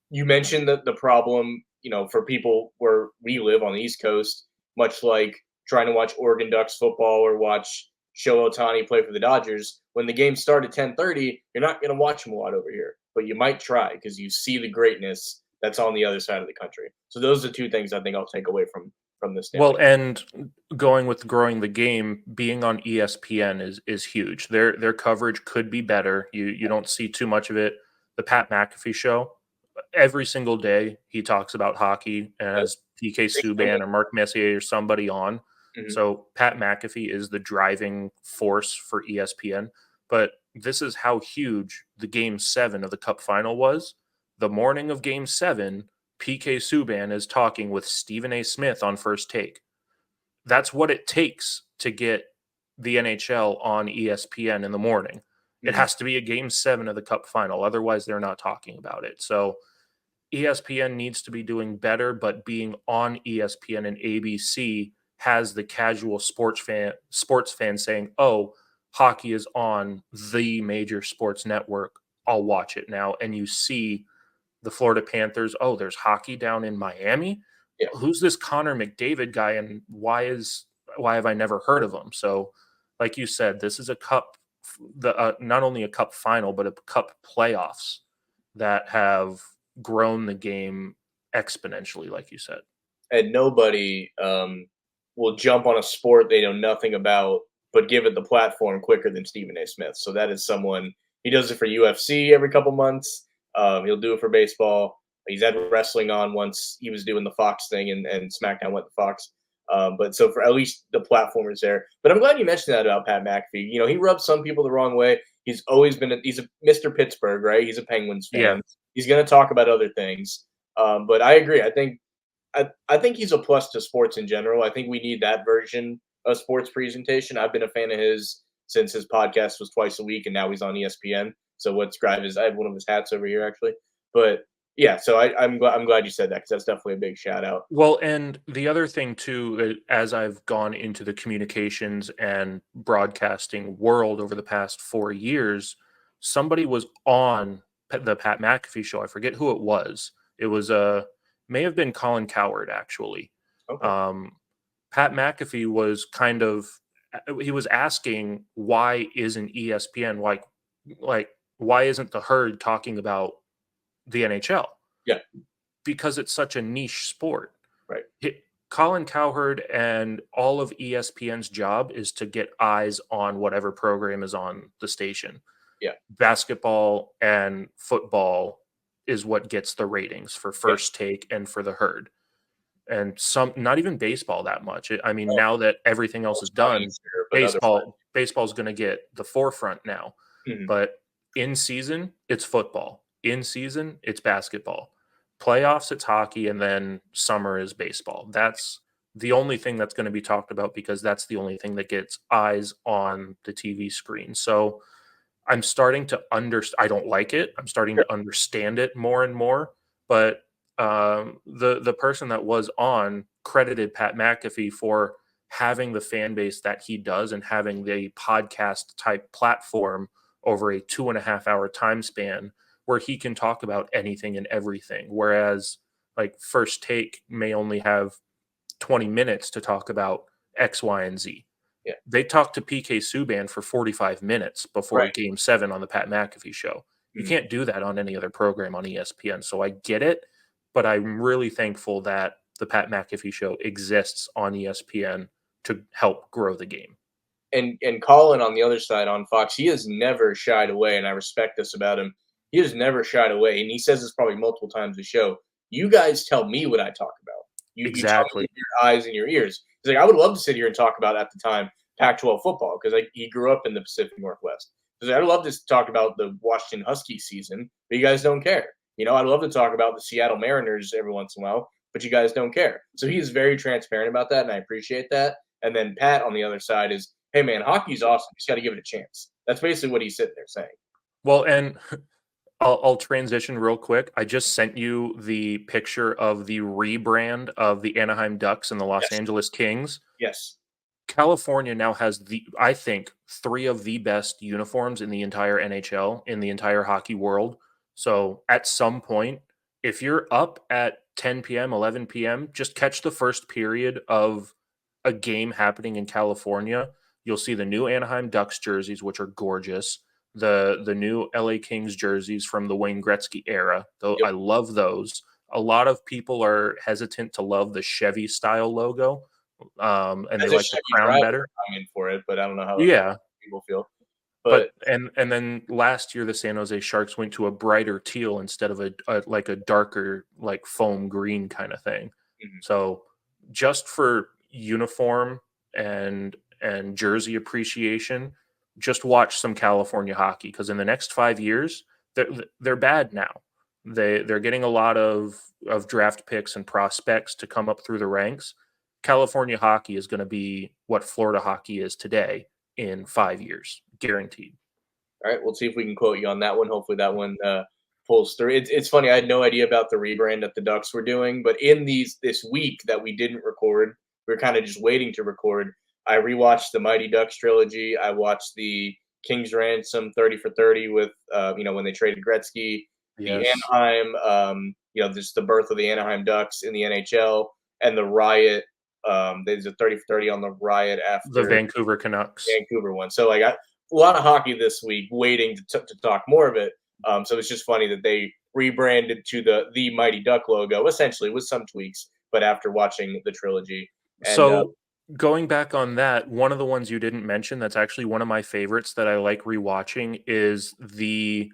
you mentioned that the problem, for people where we live on the East Coast, much like trying to watch Oregon Ducks football or watch Shohei Ohtani play for the Dodgers, when the games start at 10:30, you're not going to watch them a lot over here, but you might try because you see the greatness that's on the other side of the country. So those are 2 things I think I'll take away from this Stanley Well, Cup. and going with growing the game, being on ESPN is huge. Their coverage could be better. You don't see too much of it. The Pat McAfee show, every single day he talks about hockey and Yep. has PK Big swing. Subban or Mark Messier or somebody on. Mhm. So Pat McAfee is the driving force for ESPN. But this is how huge the game 7 of the Cup final was. the morning of Game 7, PK Subban is talking with Stephen A. Smith on First Take. That's what it takes to get the NHL on ESPN in the morning. It Mhm. has to be a Game 7 of the Cup final. Otherwise, they're not talking about it. So ESPN needs to be doing better, but being on ESPN and ABC has the casual sports fan saying, "Oh, hockey is on the major sports network. I'll watch it now." And you see the Florida Panthers, "Oh, there's hockey down in Miami. Yeah. Who's this Connor McDavid guy and why have I never heard of him?" So, like you said, this is a cup not only a cup final but a cup playoffs that have grown the game exponentially, like you said. And nobody will jump on a sport they know nothing about, but give it the platform quicker than Stephen A. Smith. So that is someone. He does it for UFC every couple months. He'll do it for baseball. He's had wrestling on once he was doing the Fox thing, and SmackDown went to Fox. But so for at least the platform is there. But I'm glad you mentioned that about Pat McAfee. You know, he rubs some people the wrong way. He's always been he's a Mr. Pittsburgh, right? He's a Penguins Yeah. fan. He's going to talk about other things. But I agree. I think he's a plus to sports in general. I think we need that version of sports presentation. I've been a fan of his since his podcast was twice a week, and now he's on ESPN. So what's Scribe is, I have one of his hats over here actually. But yeah, so I'm glad you said that because that's definitely a big shout out. Well, and the other thing too, as I've gone into the communications and broadcasting world over the past 4 years, somebody was on the Pat McAfee show. I forget who it was. It was may have been Colin Cowherd actually. Okay. Um, Pat McAfee was he was asking why isn't ESPN like why isn't the herd talking about the NHL? Yeah. Because it's such a niche sport. Right. Colin Cowherd and all of ESPN's job is to get eyes on whatever program is on the station. Yeah. Basketball and football is what gets the ratings for Yeah. First Take and for the herd. And some, not even baseball that much. I mean, Oh, now that everything else well, is it's not done, easier, but otherwise. baseball's going to get the forefront now. Mhm. But in season, it's football. In season, it's basketball. Playoffs, it's hockey, and then summer is baseball. That's the only thing that's going to be talked about because that's the only thing that gets eyes on the TV screen. So I'm starting to understand. I don't like it. I'm starting Sure. to understand it more and more. But the person that was on credited Pat McAfee for having the fan base that he does and having the podcast type platform over a 2.5 hour time span where he can talk about anything and everything. Whereas like First Take may only have 20 minutes to talk about X, Y, and Z. Yeah. They talked to PK Subban for 45 minutes before Right. Game 7 on the Pat McAfee show. You Mhm. can't do that on any other program on ESPN. So I get it, but I'm really thankful that the Pat McAfee show exists on ESPN to help grow the game. And Colin on the other side on Fox, he has never shied away, and I respect this about him. He has never shied away, and he says this probably multiple times a show. You guys tell me what I talk about. You tell me Exactly. with your eyes and your ears. He's like, I would love to sit here and talk about at the time Pac-12 football because like he grew up in the Pacific Northwest. He's like, I'd love to talk about the Washington Huskies season, but you guys don't care. You know, I'd love to talk about the Seattle Mariners every once in a while, but you guys don't care. So he is very transparent about that, and I appreciate that. And then Pat on the other side is, hey man, hockey's awesome. You just got to give it a chance. That's basically what he's sitting there saying. Well, and I'll transition real quick. I just sent you the picture of the rebrand of the Anaheim Ducks and the Los Yes, Angeles Kings. yes, California now has I think, three of the best uniforms in the entire NHL, in the entire hockey world. So at some point, if you're up at 10 p.m., 11 p.m., just catch the first period of a game happening in California. You'll see the new Anaheim Ducks jerseys, which are gorgeous. The new LA Kings jerseys from the Wayne Gretzky era. Though yep. I love those. A lot of people are hesitant to love the Chevy style logo, and they As a like the Chevy crown driver, better. I'm in for it, but I don't know how Yeah, people feel. but But and then last year the San Jose Sharks went to a brighter teal instead of like a darker like foam green kind of thing. mhm, So just for uniform and jersey appreciation, just watch some California hockey because in the next 5 years they're bad now. They're getting a lot of draft picks and prospects to come up through the ranks. California hockey is going to be what Florida hockey is today in 5 years, guaranteed. All right, we'll see if we can quote you on that one. Hopefully, that one pulls through. It's funny. I had no idea about the rebrand that the Ducks were doing, but in this week that we didn't record, we were kind of just waiting to record. I rewatched the Mighty Ducks trilogy. I watched the King's Ransom 30 for 30 with when they traded Gretzky, the Yes, Anaheim, just the birth of the Anaheim Ducks in the NHL, and the Riot. There's a 30 for 30 on the Riot the after Vancouver Canucks. Vancouver one. So I got a lot of hockey this week, waiting to talk more of it. So it's just funny that they rebranded to the Mighty Duck logo, essentially with some tweaks. But after watching the trilogy, and So going back on that, one of the ones you didn't mention that's actually one of my favorites that I like rewatching is the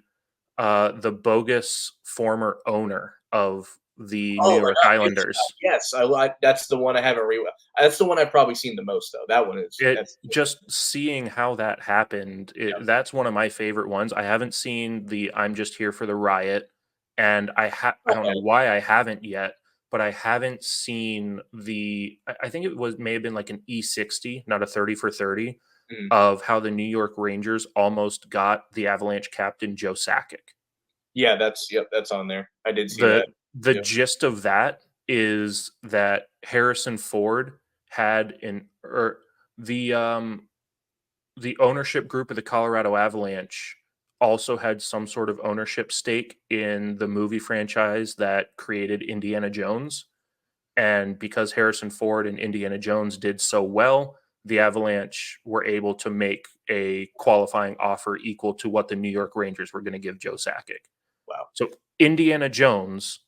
bogus former owner of the New oh, York it's Islanders. yes, that's the one I haven't re. That's the one I've probably seen the most though. That one is It that's just seeing how that happened, that's one of my favorite ones. I haven't seen the I'm just here for the riot, and I don't know why I haven't yet, but I haven't seen I think it was may have been like an E60, not a 30 for 30, mhm. of how the New York Rangers almost got the Avalanche captain Joe Sakic. Yeah, that's on there. I did see that. The Yeah. gist of that is that Harrison Ford had an or the ownership group of the Colorado Avalanche also had some sort of ownership stake in the movie franchise that created Indiana Jones. And because Harrison Ford and Indiana Jones did so well, the Avalanche were able to make a qualifying offer equal to what the New York Rangers were going to give Joe Sakic. Wow. So Indiana Jones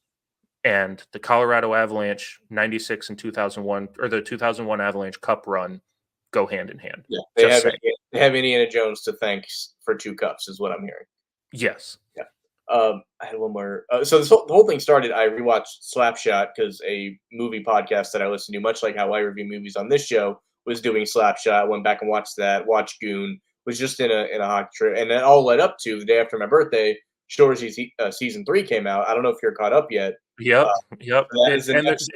and the Colorado Avalanche 96 and 2001, or the 2001 Avalanche Cup run, go hand in hand. Yeah, Just saying. They have Indiana Jones to thank for 2 cups, is what I'm hearing. Yes. Yeah. I had one more. So the whole thing started. I rewatched Slapshot because a movie podcast that I listen to, much like how I review movies on this show, was doing Slapshot. Went back and watched that. Watched Goon. Was just in a hockey trip, and it all led up to the day after my birthday. Shorzy season 3 came out. I don't know if you're caught up yet. Uh, Yep, yep. that is the next.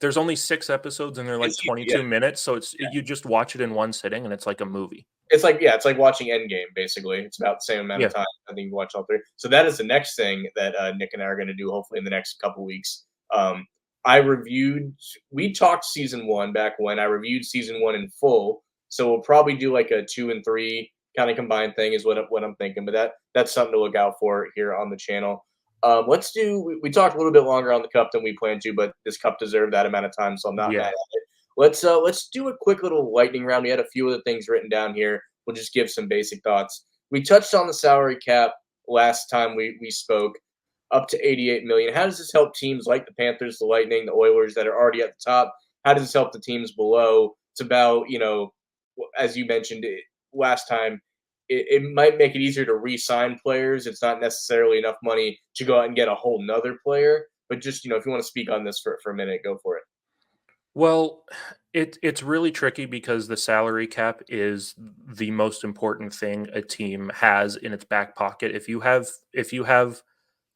There's only 6 episodes and they're like It's easy, yeah, 22 minutes, so you just watch it in one sitting and it's like a movie. it's like watching Endgame. Basically, it's about the same amount of Yeah. time. I think you watch all 3. So that is the next thing that Nick and I are going to do. Hopefully, in the next couple weeks. Um, I reviewed. We talked season 1 back when I reviewed season 1 in full. So we'll probably do like a 2 and 3 kind of combined thing is what I'm thinking. But that's something to look out for here on the channel. Let's do. We talked a little bit longer on the cup than we planned to, but this cup deserved that amount of time, so I'm not mad Yeah. at it. Let's do a quick little lightning round. We had a few of the things written down here. We'll just give some basic thoughts. We touched on the salary cap last time we spoke, up to 88 million. How does this help teams like the Panthers, the Lightning, the Oilers that are already at the top? How does this help the teams below? It's about, as you mentioned last time, it might make it easier to re-sign players. It's not necessarily enough money to go out and get a whole nother player. But just, if you want to speak on this for a minute, go for it. Well, it's really tricky because the salary cap is the most important thing a team has in its back pocket. If you have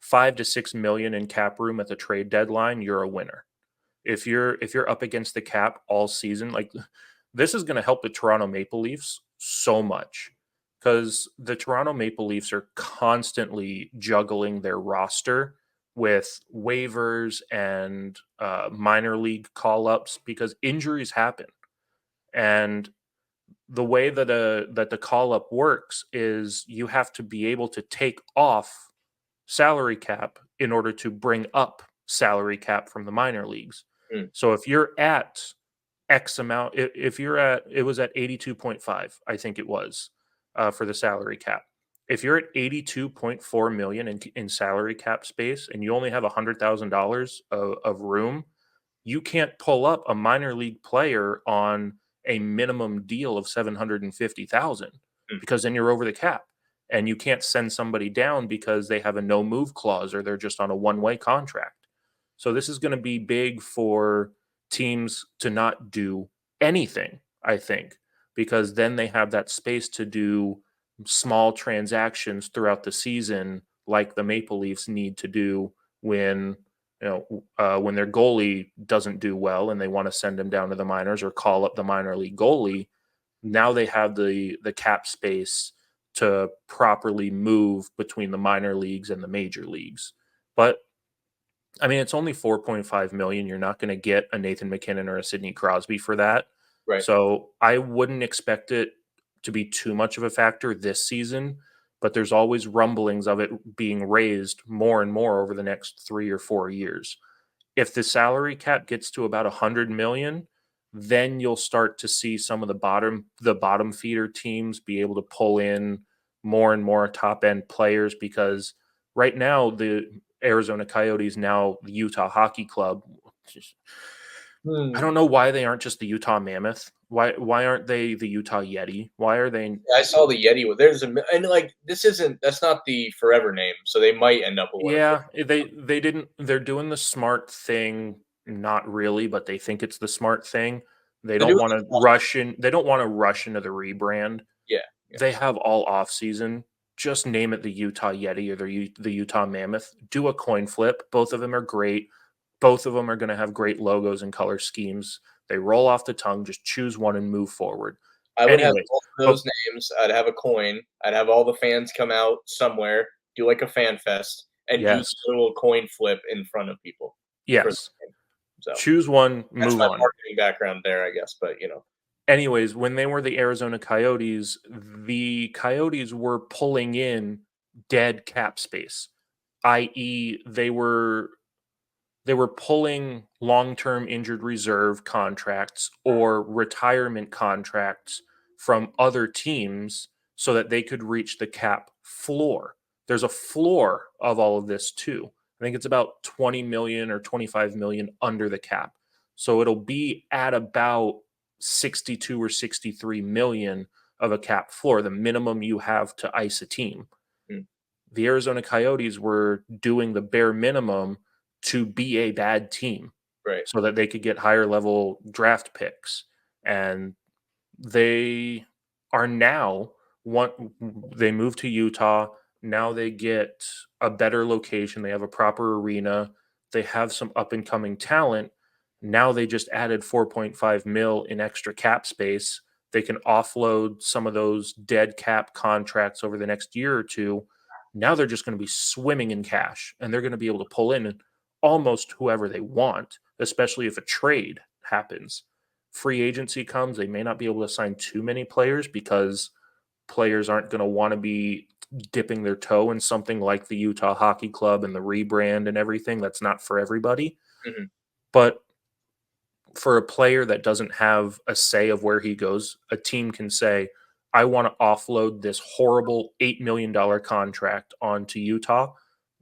5 to 6 million in cap room at the trade deadline, you're a winner. If you're up against the cap all season, like this is going to help the Toronto Maple Leafs so much because the Toronto Maple Leafs are constantly juggling their roster with waivers and minor league call ups because injuries happen. And the way that the call up works is you have to be able to take off salary cap in order to bring up salary cap from the minor leagues. Mm, So if you're at X amount, if you're at, it was at 82.5, I think it was for the salary cap. If you're at 82.4 million in salary cap space and you only have $100,000 of room, you can't pull up a minor league player on a minimum deal of 750,000 mm. because then you're over the cap and you can't send somebody down because they have a no move clause or they're just on a one-way contract. So this is going to be big for teams to not do anything, I think, because then they have that space to do small transactions throughout the season like the Maple Leafs need to do when when their goalie doesn't do well and they want to send him down to the minors or call up the minor league goalie. Now they have the cap space to properly move between the minor leagues and the major leagues. But I mean, it's only 4.5 million. You're not going to get a Nathan McKinnon or a Sidney Crosby for that. Right. So I wouldn't expect it to be too much of a factor this season, but there's always rumblings of it being raised more and more over the next 3 or 4 years. If the salary cap gets to about 100 million, then you'll start to see some of the bottom feeder teams be able to pull in more and more top end players, because right now the Arizona Coyotes, now the Utah Hockey Club, I Hmm. don't know why they aren't just the Utah Mammoth. Why aren't they the Utah Yeti? Why are they? I saw the Yeti. And like that's not the forever name, so they might end up with one of those. Yeah, they didn't. They're doing the smart thing, not really, but they think it's the smart thing. They They're don't doing want to rush in. They don't want to rush into the rebrand. yeah, yeah. They have all off season. Just name it the Utah Yeti or the Utah Mammoth. Do a coin flip. Both of them are great. Both of them are going to have great logos and color schemes. They roll off the tongue. Just choose one and move forward. I would have Anyways, both of but those names. I'd have a coin. I'd have all the fans come out somewhere, do like a fan fest, and do yes, the little coin flip in front of people for the yes. game. So Choose one, that's move my on. marketing background there, I guess. But Anyways, when they were the Arizona Coyotes, the Coyotes were pulling in dead cap space, i.e., they were pulling long-term injured reserve contracts or retirement contracts from other teams so that they could reach the cap floor. There's a floor of all of this too. I think it's about 20 million or 25 million under the cap. So it'll be at about 62 or 63 million of a cap floor, the minimum you have to ice a team. mm, The Arizona Coyotes were doing the bare minimum to be a bad team right. so that they could get higher level draft picks. And they are now one they moved to Utah. Now they get a better location. They have a proper arena. They have some up and coming talent. Now they just added 4.5 mil in extra cap space. They can offload some of those dead cap contracts over the next year or two. Now they're just going to be swimming in cash, and they're going to be able to pull in almost whoever they want, especially if a trade happens. Free agency comes, they may not be able to sign too many players because players aren't going to want to be dipping their toe in something like the Utah Hockey Club and the rebrand and everything. That's not for everybody. Mhm. But for a player that doesn't have a say of where he goes, a team can say, I want to offload this horrible $8 million contract onto Utah.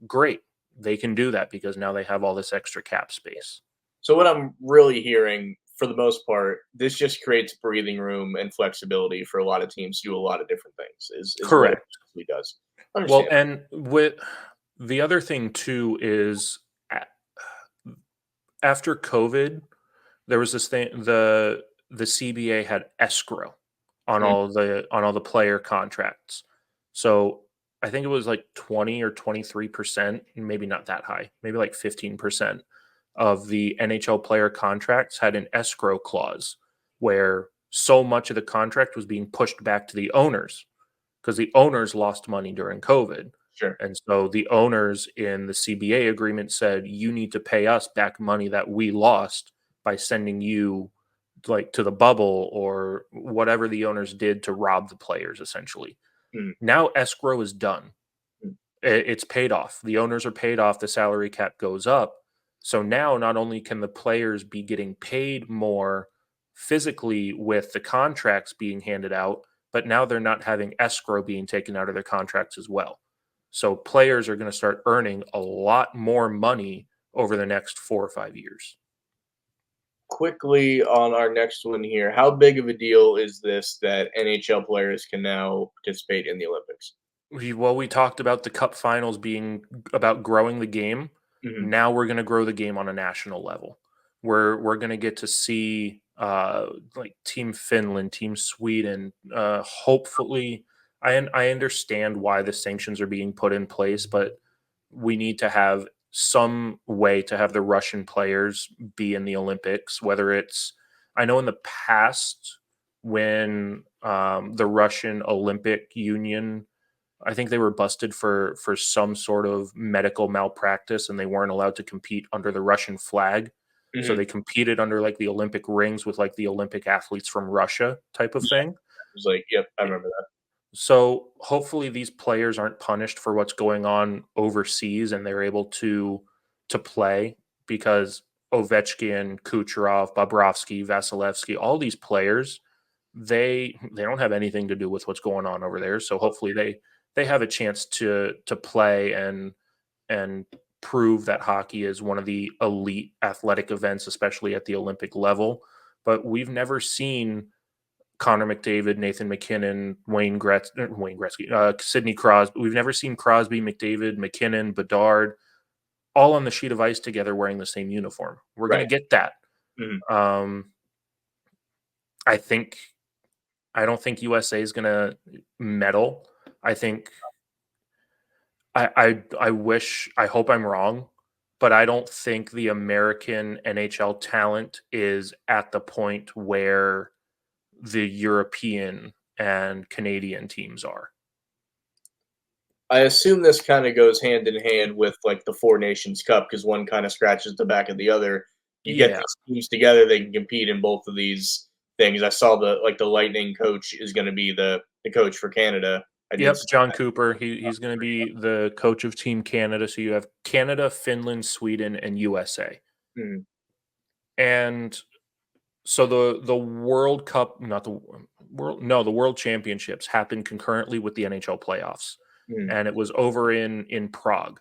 Great. They can do that because now they have all this extra cap space. So what I'm really hearing, for the most part, this just creates breathing room and flexibility for a lot of teams to do a lot of different things. Is what it Correct. basically does. Well, Understand? and with the other thing too is after COVID, there was this thing, the CBA had escrow Mm, on all the player contracts. So I think it was like 20 or 23%, maybe not that high, maybe like 15% of the NHL player contracts had an escrow clause where so much of the contract was being pushed back to the owners because the owners lost money during COVID. sure. And so the owners in the CBA agreement said, you need to pay us back money that we lost by sending you like to the bubble or whatever the owners did to rob the players, essentially. Mm, Now escrow is done. mm. It's paid off. The owners are paid off. The salary cap goes up. So now not only can the players be getting paid more physically with the contracts being handed out, but now they're not having escrow being taken out of their contracts as well. So players are going to start earning a lot more money over the next 4 or 5 years. Quickly on our next one here, how big of a deal is this that NHL players can now participate in the Olympics? We talked about the cup finals being about growing the game. Mhm. Now we're going to grow the game on a national level. We're going to get to see like Team Finland, Team Sweden, hopefully I understand why the sanctions are being put in place, but we need to have some way to have the Russian players be in the Olympics. Whether it's, I know in the past when the Russian Olympic Union, I think they were busted for some sort of medical malpractice, and they weren't allowed to compete under the Russian flag. So Mhm. they competed under like the Olympic rings with like the Olympic athletes from Russia type of Yeah, thing. it was like, yep, I remember that. So hopefully these players aren't punished for what's going on overseas and they're able to play, because Ovechkin, Kucherov, Bobrovsky, Vasilevsky, all these players, they don't have anything to do with what's going on over there. So hopefully they have a chance to play and prove that hockey is one of the elite athletic events, especially at the Olympic level. But we've never seen Connor McDavid, Nathan McKinnon, Wayne Gretzky, Sidney Crosby. We've never seen Crosby, McDavid, McKinnon, Bedard all on the sheet of ice together wearing the same uniform. We're going Right. to get that. Mhm. Um, I think I don't think USA is going to medal. I think I wish, I hope I'm wrong, but I don't think the American NHL talent is at the point where the European and Canadian teams are. I assume this kind of goes hand in hand with like the Four Nations Cup because one kind of scratches the back of the other. You get Yeah. these teams together, they can compete in both of these things. I saw the Lightning coach is going to be the coach for Canada. I did. Yep, John Cooper. He's going to be the coach of Team Canada. So you have Canada, Finland, Sweden, and USA. Mhm, And so the World Cup, not the world, no, the World Championships happened concurrently with the NHL playoffs, mhm, and it was over in Prague.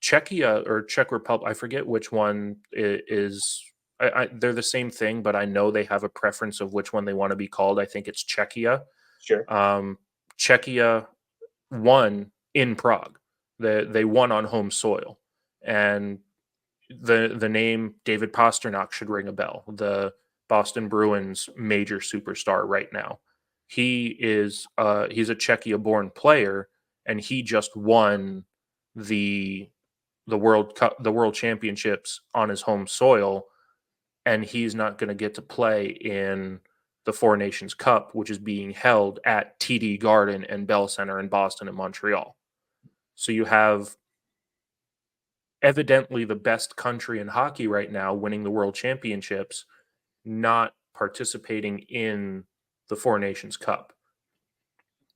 Czechia or Czech Republic, I forget which one is. They're the same thing, but I know they have a preference of which one they want to be called. I think it's Czechia. sure. Um, Czechia won in Prague. They won on home soil, and the name David Pasternak should ring a bell. The Boston Bruins major superstar right now. He's a Czechia born player, and he just won the the World Cup, the World Championships on his home soil, and he's not going to get to play in the Four Nations Cup, which is being held at TD Garden and Bell Center in Boston and Montreal. So you have evidently the best country in hockey right now winning the World Championships, not participating in the Four Nations Cup.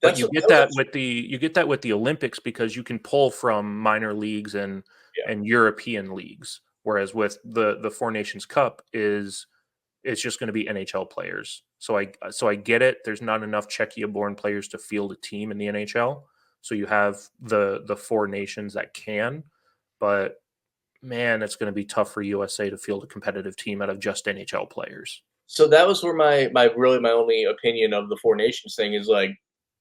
But That's you what get that was that actually with the Olympics because you can pull from minor leagues yeah. and European leagues, whereas with the Four Nations Cup is it's just going to be NHL players. So I get it. There's not enough Czechia-born players to field a team in the NHL. So you have the Four Nations that can, but man, it's going to be tough for USA to field a competitive team out of just NHL players. So that was where my only opinion of the Four Nations thing is like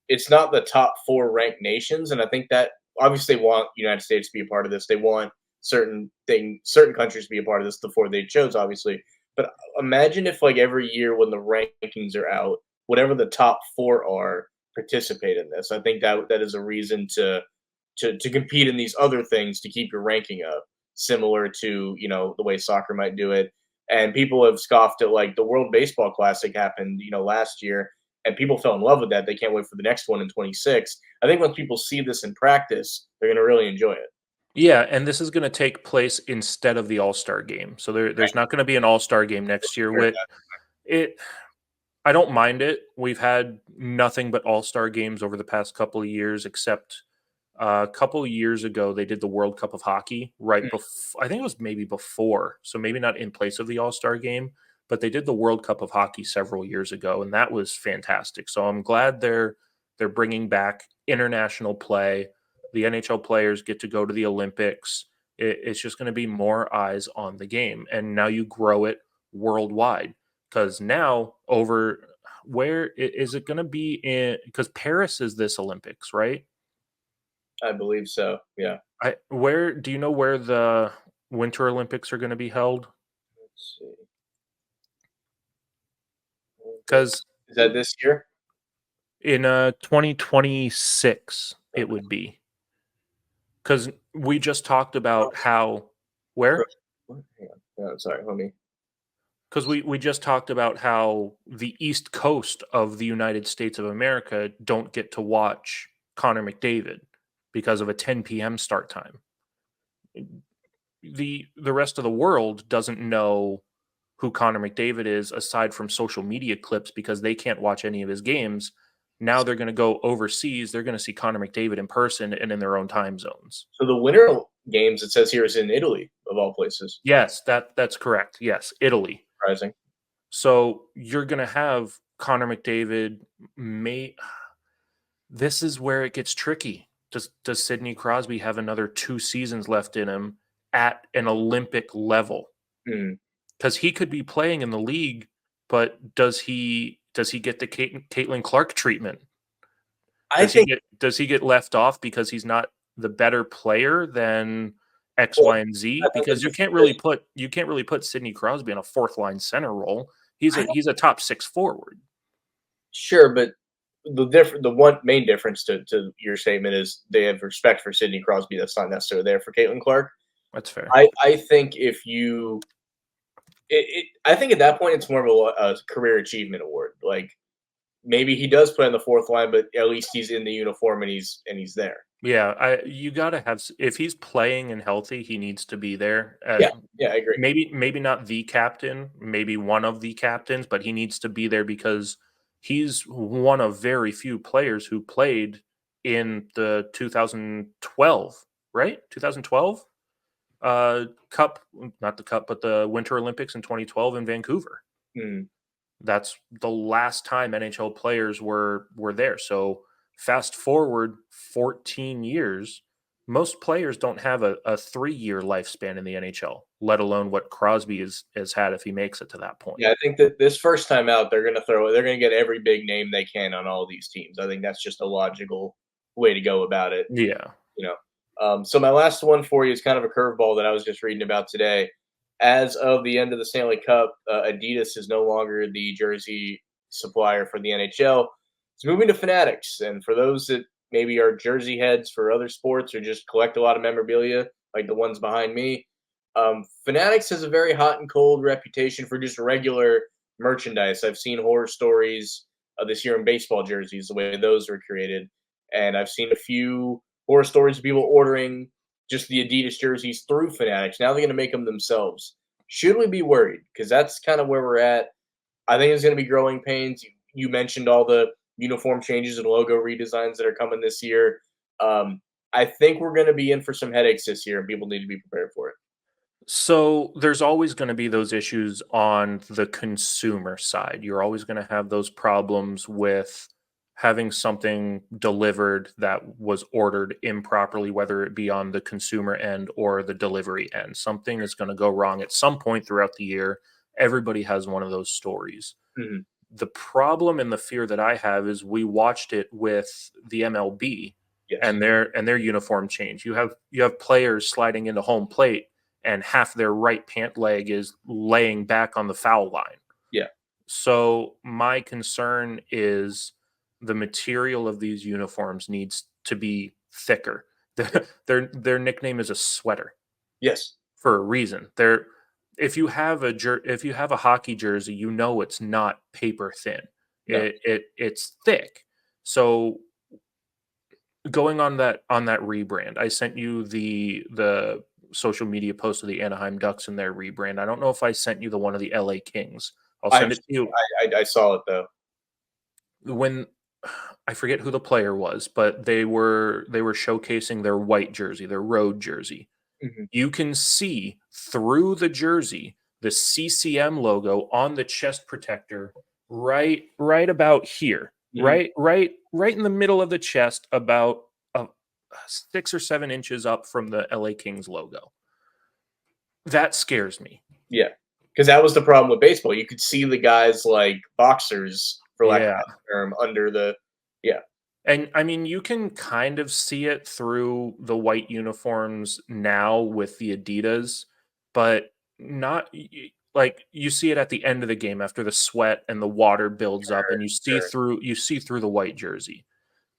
it's not the top four ranked nations, and I think that obviously they want United States to be a part of this. They want certain countries to be a part of this. The four they chose, obviously. But imagine if like every year when the rankings are out, whatever the top four are, participate in this. I think that is a reason to compete in these other things to keep your ranking up, similar to the way soccer might do it. And people have scoffed at like the World Baseball Classic happened last year, and people fell in love with that. They can't wait for the next one in 26. I think once people see this in practice, they're going to really enjoy it. Yeah, and this is going to take place instead of the All-Star game. So there's not going to be an All-Star game next year. With it, I don't mind it. We've had nothing but All-Star games over the past couple of years, except a couple of years ago they did the World Cup of Hockey right before. I think it was maybe before, so maybe not in place of the All-Star game, but they did the World Cup of Hockey several years ago, and that was fantastic. So I'm glad they're bringing back international play. The NHL players get to go to the Olympics. It's just going to be more eyes on the game, and now you grow it worldwide because now over where is it going to be in? Because Paris is this Olympics, right? I believe so. Yeah. I where do you know where the Winter Olympics are going to be held? Let's see. Because Is that this year? In 2026, it Okay. would be because we just talked about how where Hang on. Yeah, sorry, let me. because we just talked about how the East Coast of the United States of America don't get to watch Connor McDavid because of a 10 p.m. start time. The rest of the world doesn't know who Connor McDavid is aside from social media clips because they can't watch any of his games. Now they're going to go overseas. They're going to see Connor McDavid in person and in their own time zones. So the winter games it says here is in Italy of all places. Yes, that's correct. Yes, Italy. Surprising. So you're going to have Connor McDavid. May This is where it gets tricky. Does Sidney Crosby have another 2 seasons left in him at an Olympic level? Mm. Because he could be playing in the league, but does he get the Caitlin Clark treatment? I think Does he get left off because he's not the better player than X, well, Y, and I Z? think Because it's a fair. you can't really put Sidney Crosby in a fourth line center role. He's I don't a top six forward. sure, but the one main difference to your statement is they have respect for Sidney Crosby that's not necessarily there for Caitlin Clark. That's fair. I think if you I think at that point it's more of a career achievement award. Like maybe he does play on the fourth line, but at least he's in the uniform and he's there. Yeah, I you gotta have if he's playing and healthy, he needs to be there. Yeah, yeah, I agree. Maybe not the captain, maybe one of the captains, but he needs to be there because he's one of very few players who played in the 2012, right? 2012 cup, not the cup, but the Winter Olympics in 2012 in Vancouver. Mm. That's the last time NHL players were there. So fast forward 14 years, most players don't have a 3 year lifespan in the NHL, let alone what Crosby has had if he makes it to that point. Yeah, I think that this first time out, they're gonna get every big name they can on all these teams. I think that's just a logical way to go about it. Yeah. You know. So my last one for you is kind of a curveball that I was just reading about today. As of the end of the Stanley Cup, Adidas is no longer the jersey supplier for the NHL. It's moving to Fanatics, and for those that maybe are jersey heads for other sports or just collect a lot of memorabilia, like the ones behind me, Fanatics has a very hot and cold reputation for just regular merchandise. I've seen horror stories this year in baseball jerseys, the way those were created, and I've seen a few horror stories of people ordering just the Adidas jerseys through Fanatics. Now they're going to make them themselves. Should we be worried? Because that's kind of where we're at. I think it's going to be growing pains. You mentioned all the uniform changes and logo redesigns that are coming this year. I think we're going to be in for some headaches this year, and people need to be prepared for it. So there's always going to be those issues on the consumer side. You're always going to have those problems with having something delivered that was ordered improperly, whether it be on the consumer end or the delivery end. Something is going to go wrong at some point throughout the year. Everybody has one of those stories. Mhm. The problem and the fear that I have is we watched it with the MLB Yes. and their uniform change. You have players sliding into home plate and half their right pant leg is laying back on the foul line. Yeah. So my concern is the material of these uniforms needs to be thicker. Yeah. Their nickname is a sweater Yes. for a reason. They're if you have a hockey jersey, you know it's not paper thin. No. It's thick. So going on that rebrand, I sent you the social media post of the Anaheim Ducks and their rebrand. I don't know if I sent you the one of the LA Kings. I'll I've send it to you I saw it though. when I forget who the player was, but they were showcasing their white jersey, their road jersey. Mhm. You can see through the jersey the CCM logo on the chest protector right about here. Mhm. Right in the middle of the chest about 6 or 7 inches up from the LA Kings logo. That scares me. Yeah, because that was the problem with baseball. You could see the guys like boxers, for lack of Yeah. a better term, under the yeah. And I mean, you can kind of see it through the white uniforms now with the Adidas, but not. like you see it at the end of the game after the sweat and the water builds up, and Sure. you see through the white jersey.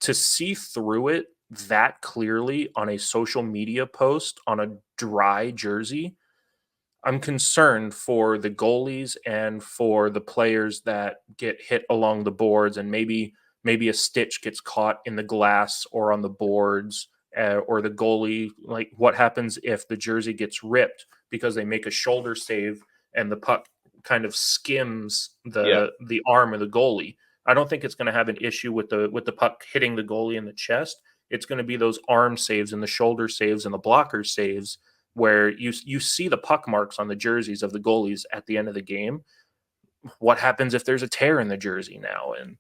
To see through it that clearly on a social media post on a dry jersey, I'm concerned for the goalies and for the players that get hit along the boards, and maybe a stitch gets caught in the glass or on the boards, or the goalie, like what happens if the jersey gets ripped because they make a shoulder save and the puck kind of skims Yeah. the arm of the goalie. I don't think it's going to have an issue with the puck hitting the goalie in the chest. It's going to be those arm saves and the shoulder saves and the blocker saves where you see the puck marks on the jerseys of the goalies at the end of the game. What happens if there's a tear in the jersey now? And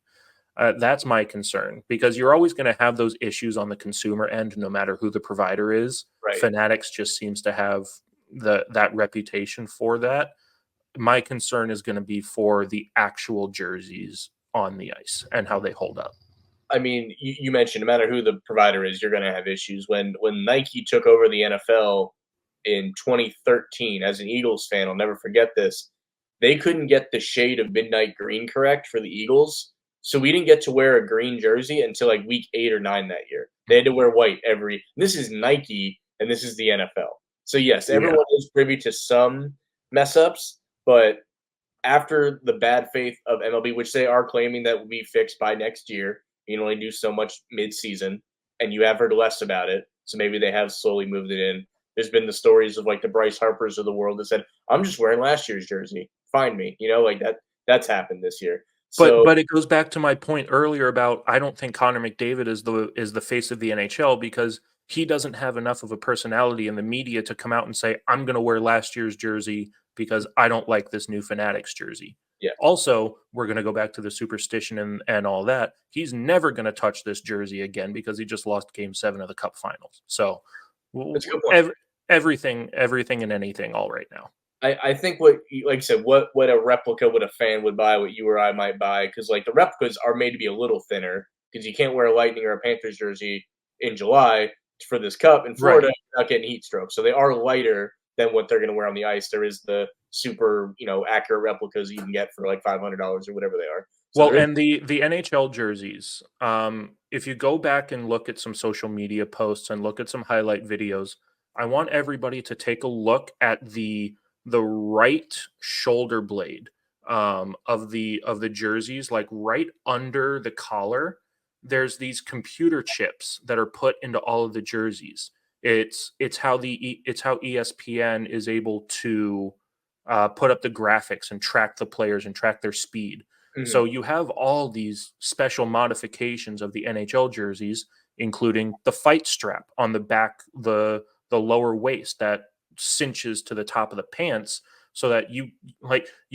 that's my concern, because you're always going to have those issues on the consumer end, no matter who the provider is. Right. Fanatics just seems to have that reputation for that. My concern is going to be for the actual jerseys on the ice and how they hold up. I mean, you mentioned no matter who the provider is, you're going to have issues. When Nike took over the NFL in 2013, as an Eagles fan, I'll never forget this. They couldn't get the shade of midnight green correct for the Eagles, so we didn't get to wear a green jersey until like week 8 or 9 that year. They had to wear white every. This is Nike, and this is the NFL. So yes, Yeah. everyone is privy to some mess ups, but after the bad faith of MLB, which they are claiming that will be fixed by next year, you can only do so much mid-season, and you have heard less about it. So maybe they have slowly moved it in. There's been the stories of like the Bryce Harpers of the world that said, "I'm just wearing last year's jersey. Find me." Like that. That's happened this year. So But it goes back to my point earlier about I don't think Connor McDavid is the face of the NHL, because he doesn't have enough of a personality in the media to come out and say, I'm going to wear last year's jersey because I don't like this new Fanatics jersey. yeah, Also, we're going to go back to the superstition and all that. He's never going to touch this jersey again because he just lost game 7 of the Cup Finals. So that's a good point. everything and anything all right now. I think like I said, what a replica, what a fan would buy, what you or I might buy, because like the replicas are made to be a little thinner because you can't wear a Lightning or a Panthers jersey in July for this cup in Florida Right. without getting heat stroke. So they are lighter than what they're going to wear on the ice. There is the super, accurate replicas you can get for like $500 or whatever they are. So Well, there is, and the NHL jerseys, if you go back and look at some social media posts and look at some highlight videos, I want everybody to take a look at the right shoulder blade, of the jerseys, like right under the collar. There's these computer chips that are put into all of the jerseys. It's how ESPN is able to put up the graphics and track the players and track their speed. mhm, So you have all these special modifications of the NHL jerseys, including the fight strap on the back, the lower waist that cinches to the top of the pants, so that you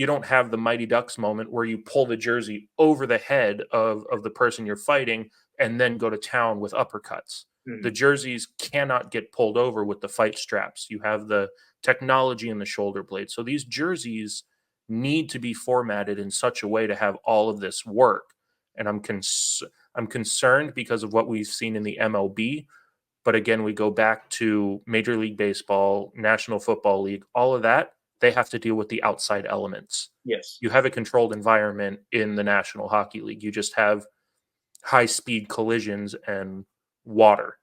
don't have the Mighty Ducks moment where you pull the jersey over the head of the person you're fighting and then go to town with uppercuts. The mhm, jerseys cannot get pulled over with the fight straps. You have the technology in the shoulder blade. So these jerseys need to be formatted in such a way to have all of this work. And I'm concerned because of what we've seen in the MLB. But again, we go back to Major League Baseball, National Football League, all of that. They have to deal with the outside elements. yes. You have a controlled environment in the National Hockey League. You just have high speed collisions and water.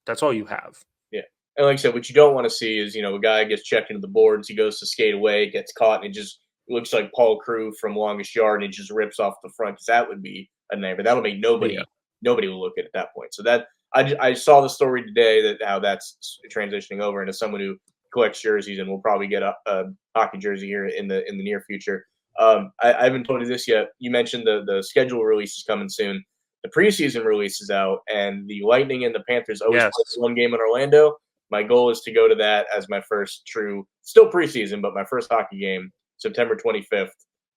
That's all you have. Yeah. And like I said, what you don't want to see is, a guy gets checked into the boards, he goes to skate away, gets caught, and it just looks like Paul Crew from Longest Yard, and it just rips off the front, because that would be a nightmare. That'll make Yeah. nobody will look at that point. So that I saw the story today that how that's transitioning over into someone who collects jerseys and will probably get a hockey jersey here in the near future. I haven't told you this yet. You mentioned the schedule release is coming soon. The preseason release is out, and the Lightning and the Panthers always play Yes. one game in Orlando. My goal is to go to that as my first true, still preseason, but my first hockey game, September 25th.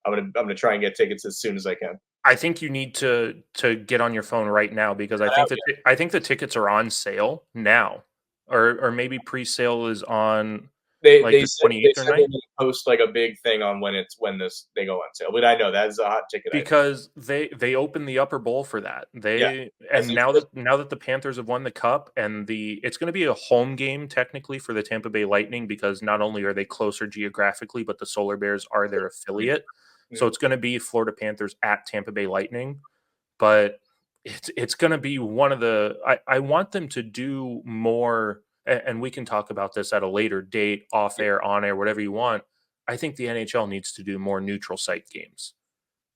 I'm gonna try and get tickets as soon as I can. I think you need to get on your phone right now, because I think the tickets are on sale now, or maybe pre-sale is on. like the they 28th or said they're 9th? gonna post, like, a big thing on when they go on sale, but I know that is a hot ticket item. Because they opened the upper bowl for that. Yeah, They as and they now should. that the Panthers have won the cup and it's gonna be a home game technically for the Tampa Bay Lightning because not only are they closer geographically, but the Solar Bears are their affiliate. So Mhm. it's gonna be Florida Panthers at Tampa Bay Lightning, but it's gonna be one of the I want them to do more, and we can talk about this at a later date, off Yeah. air, on air, whatever you want. I think the NHL needs to do more neutral site games.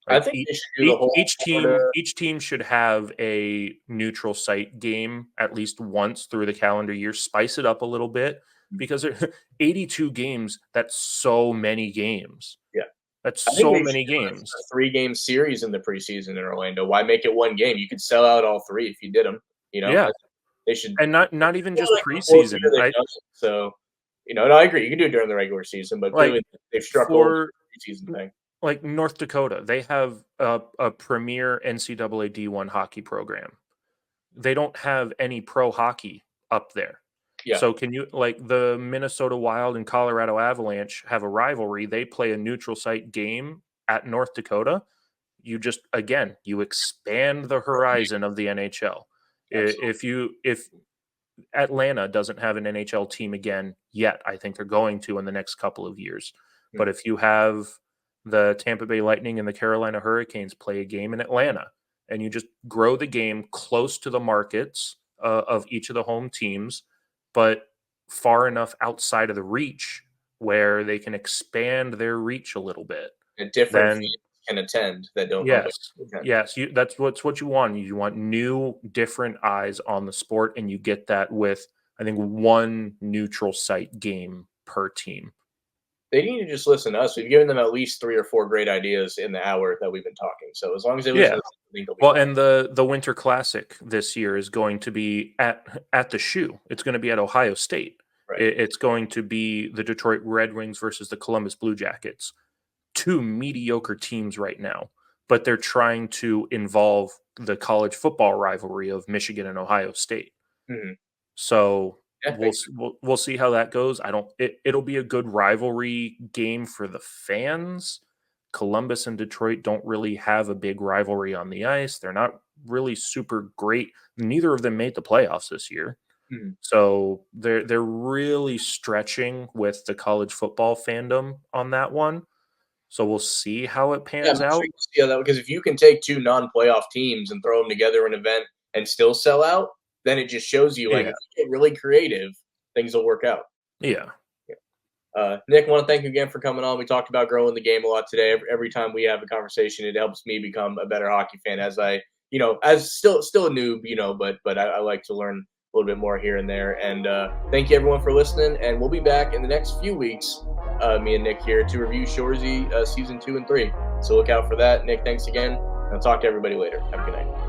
I Like think they should do the whole Florida. each team should have a neutral site game at least once through the calendar year. Spice it up a little bit because 82 games. That's so many games. Yeah. That's I think so they should many do a games. 3-game series in the preseason in Orlando. Why make it 1 game? You could sell out all 3 if you did them. You know, Yeah, they should. and not even Feel just like the 4th year preseason. they've I done it, so, no, I agree. You can do it during the regular season, but like clearly they've struck gold for with the preseason thing. like North Dakota. They have a premier NCAA D1 hockey program. They don't have any pro hockey up there. Yeah, So can you like the Minnesota Wild and Colorado Avalanche have a rivalry? They play a neutral site game at North Dakota. You just again, you expand the horizon of the NHL. absolutely. If Atlanta doesn't have an NHL team again yet, I think they're going to in the next couple of years. But Mhm. if you have the Tampa Bay Lightning and the Carolina Hurricanes play a game in Atlanta and you just grow the game close to the markets of each of the home teams, but far enough outside of the reach where they can expand their reach a little bit, And different then fans can attend that don't normally yes. attend. Yes, that's what you want. You want new, different eyes on the sport, and you get that with I think one neutral site game per team. They need to just listen to us. We've given them at least 3 or 4 great ideas in the hour that we've been talking, so as long as they listen Yeah. to us, I think they'll be Well, fine. and the Winter Classic this year is going to be at the Shoe. It's going to be at Ohio State. Right. It's going to be the Detroit Red Wings versus the Columbus Blue Jackets. Two mediocre teams right now, but they're trying to involve the college football rivalry of Michigan and Ohio State. Mhm. So Yeah, makes sense. we'll see how that goes. I don't. It'll be a good rivalry game for the fans. Columbus and Detroit don't really have a big rivalry on the ice. They're not really super great. Neither of them made the playoffs this year. Mhm. So they're really stretching with the college football fandom on that one. So we'll see how it Yeah, I'm pans out. intrigued to see how that because if you can take 2 non-playoff teams and throw them together in an event and still sell out, then it just shows you, like, Yeah. if you get really creative, things will work out. Yeah. Yeah. Nick, want to thank you again for coming on. We talked about growing the game a lot today. Every time we have a conversation, it helps me become a better hockey fan. As as still a noob, but I like to learn a little bit more here and there. And thank you everyone for listening. And we'll be back in the next few weeks, me and Nick here to review Shoresy season 2 and 3. So look out for that. Nick, thanks again. I'll talk to everybody later. Have a good night.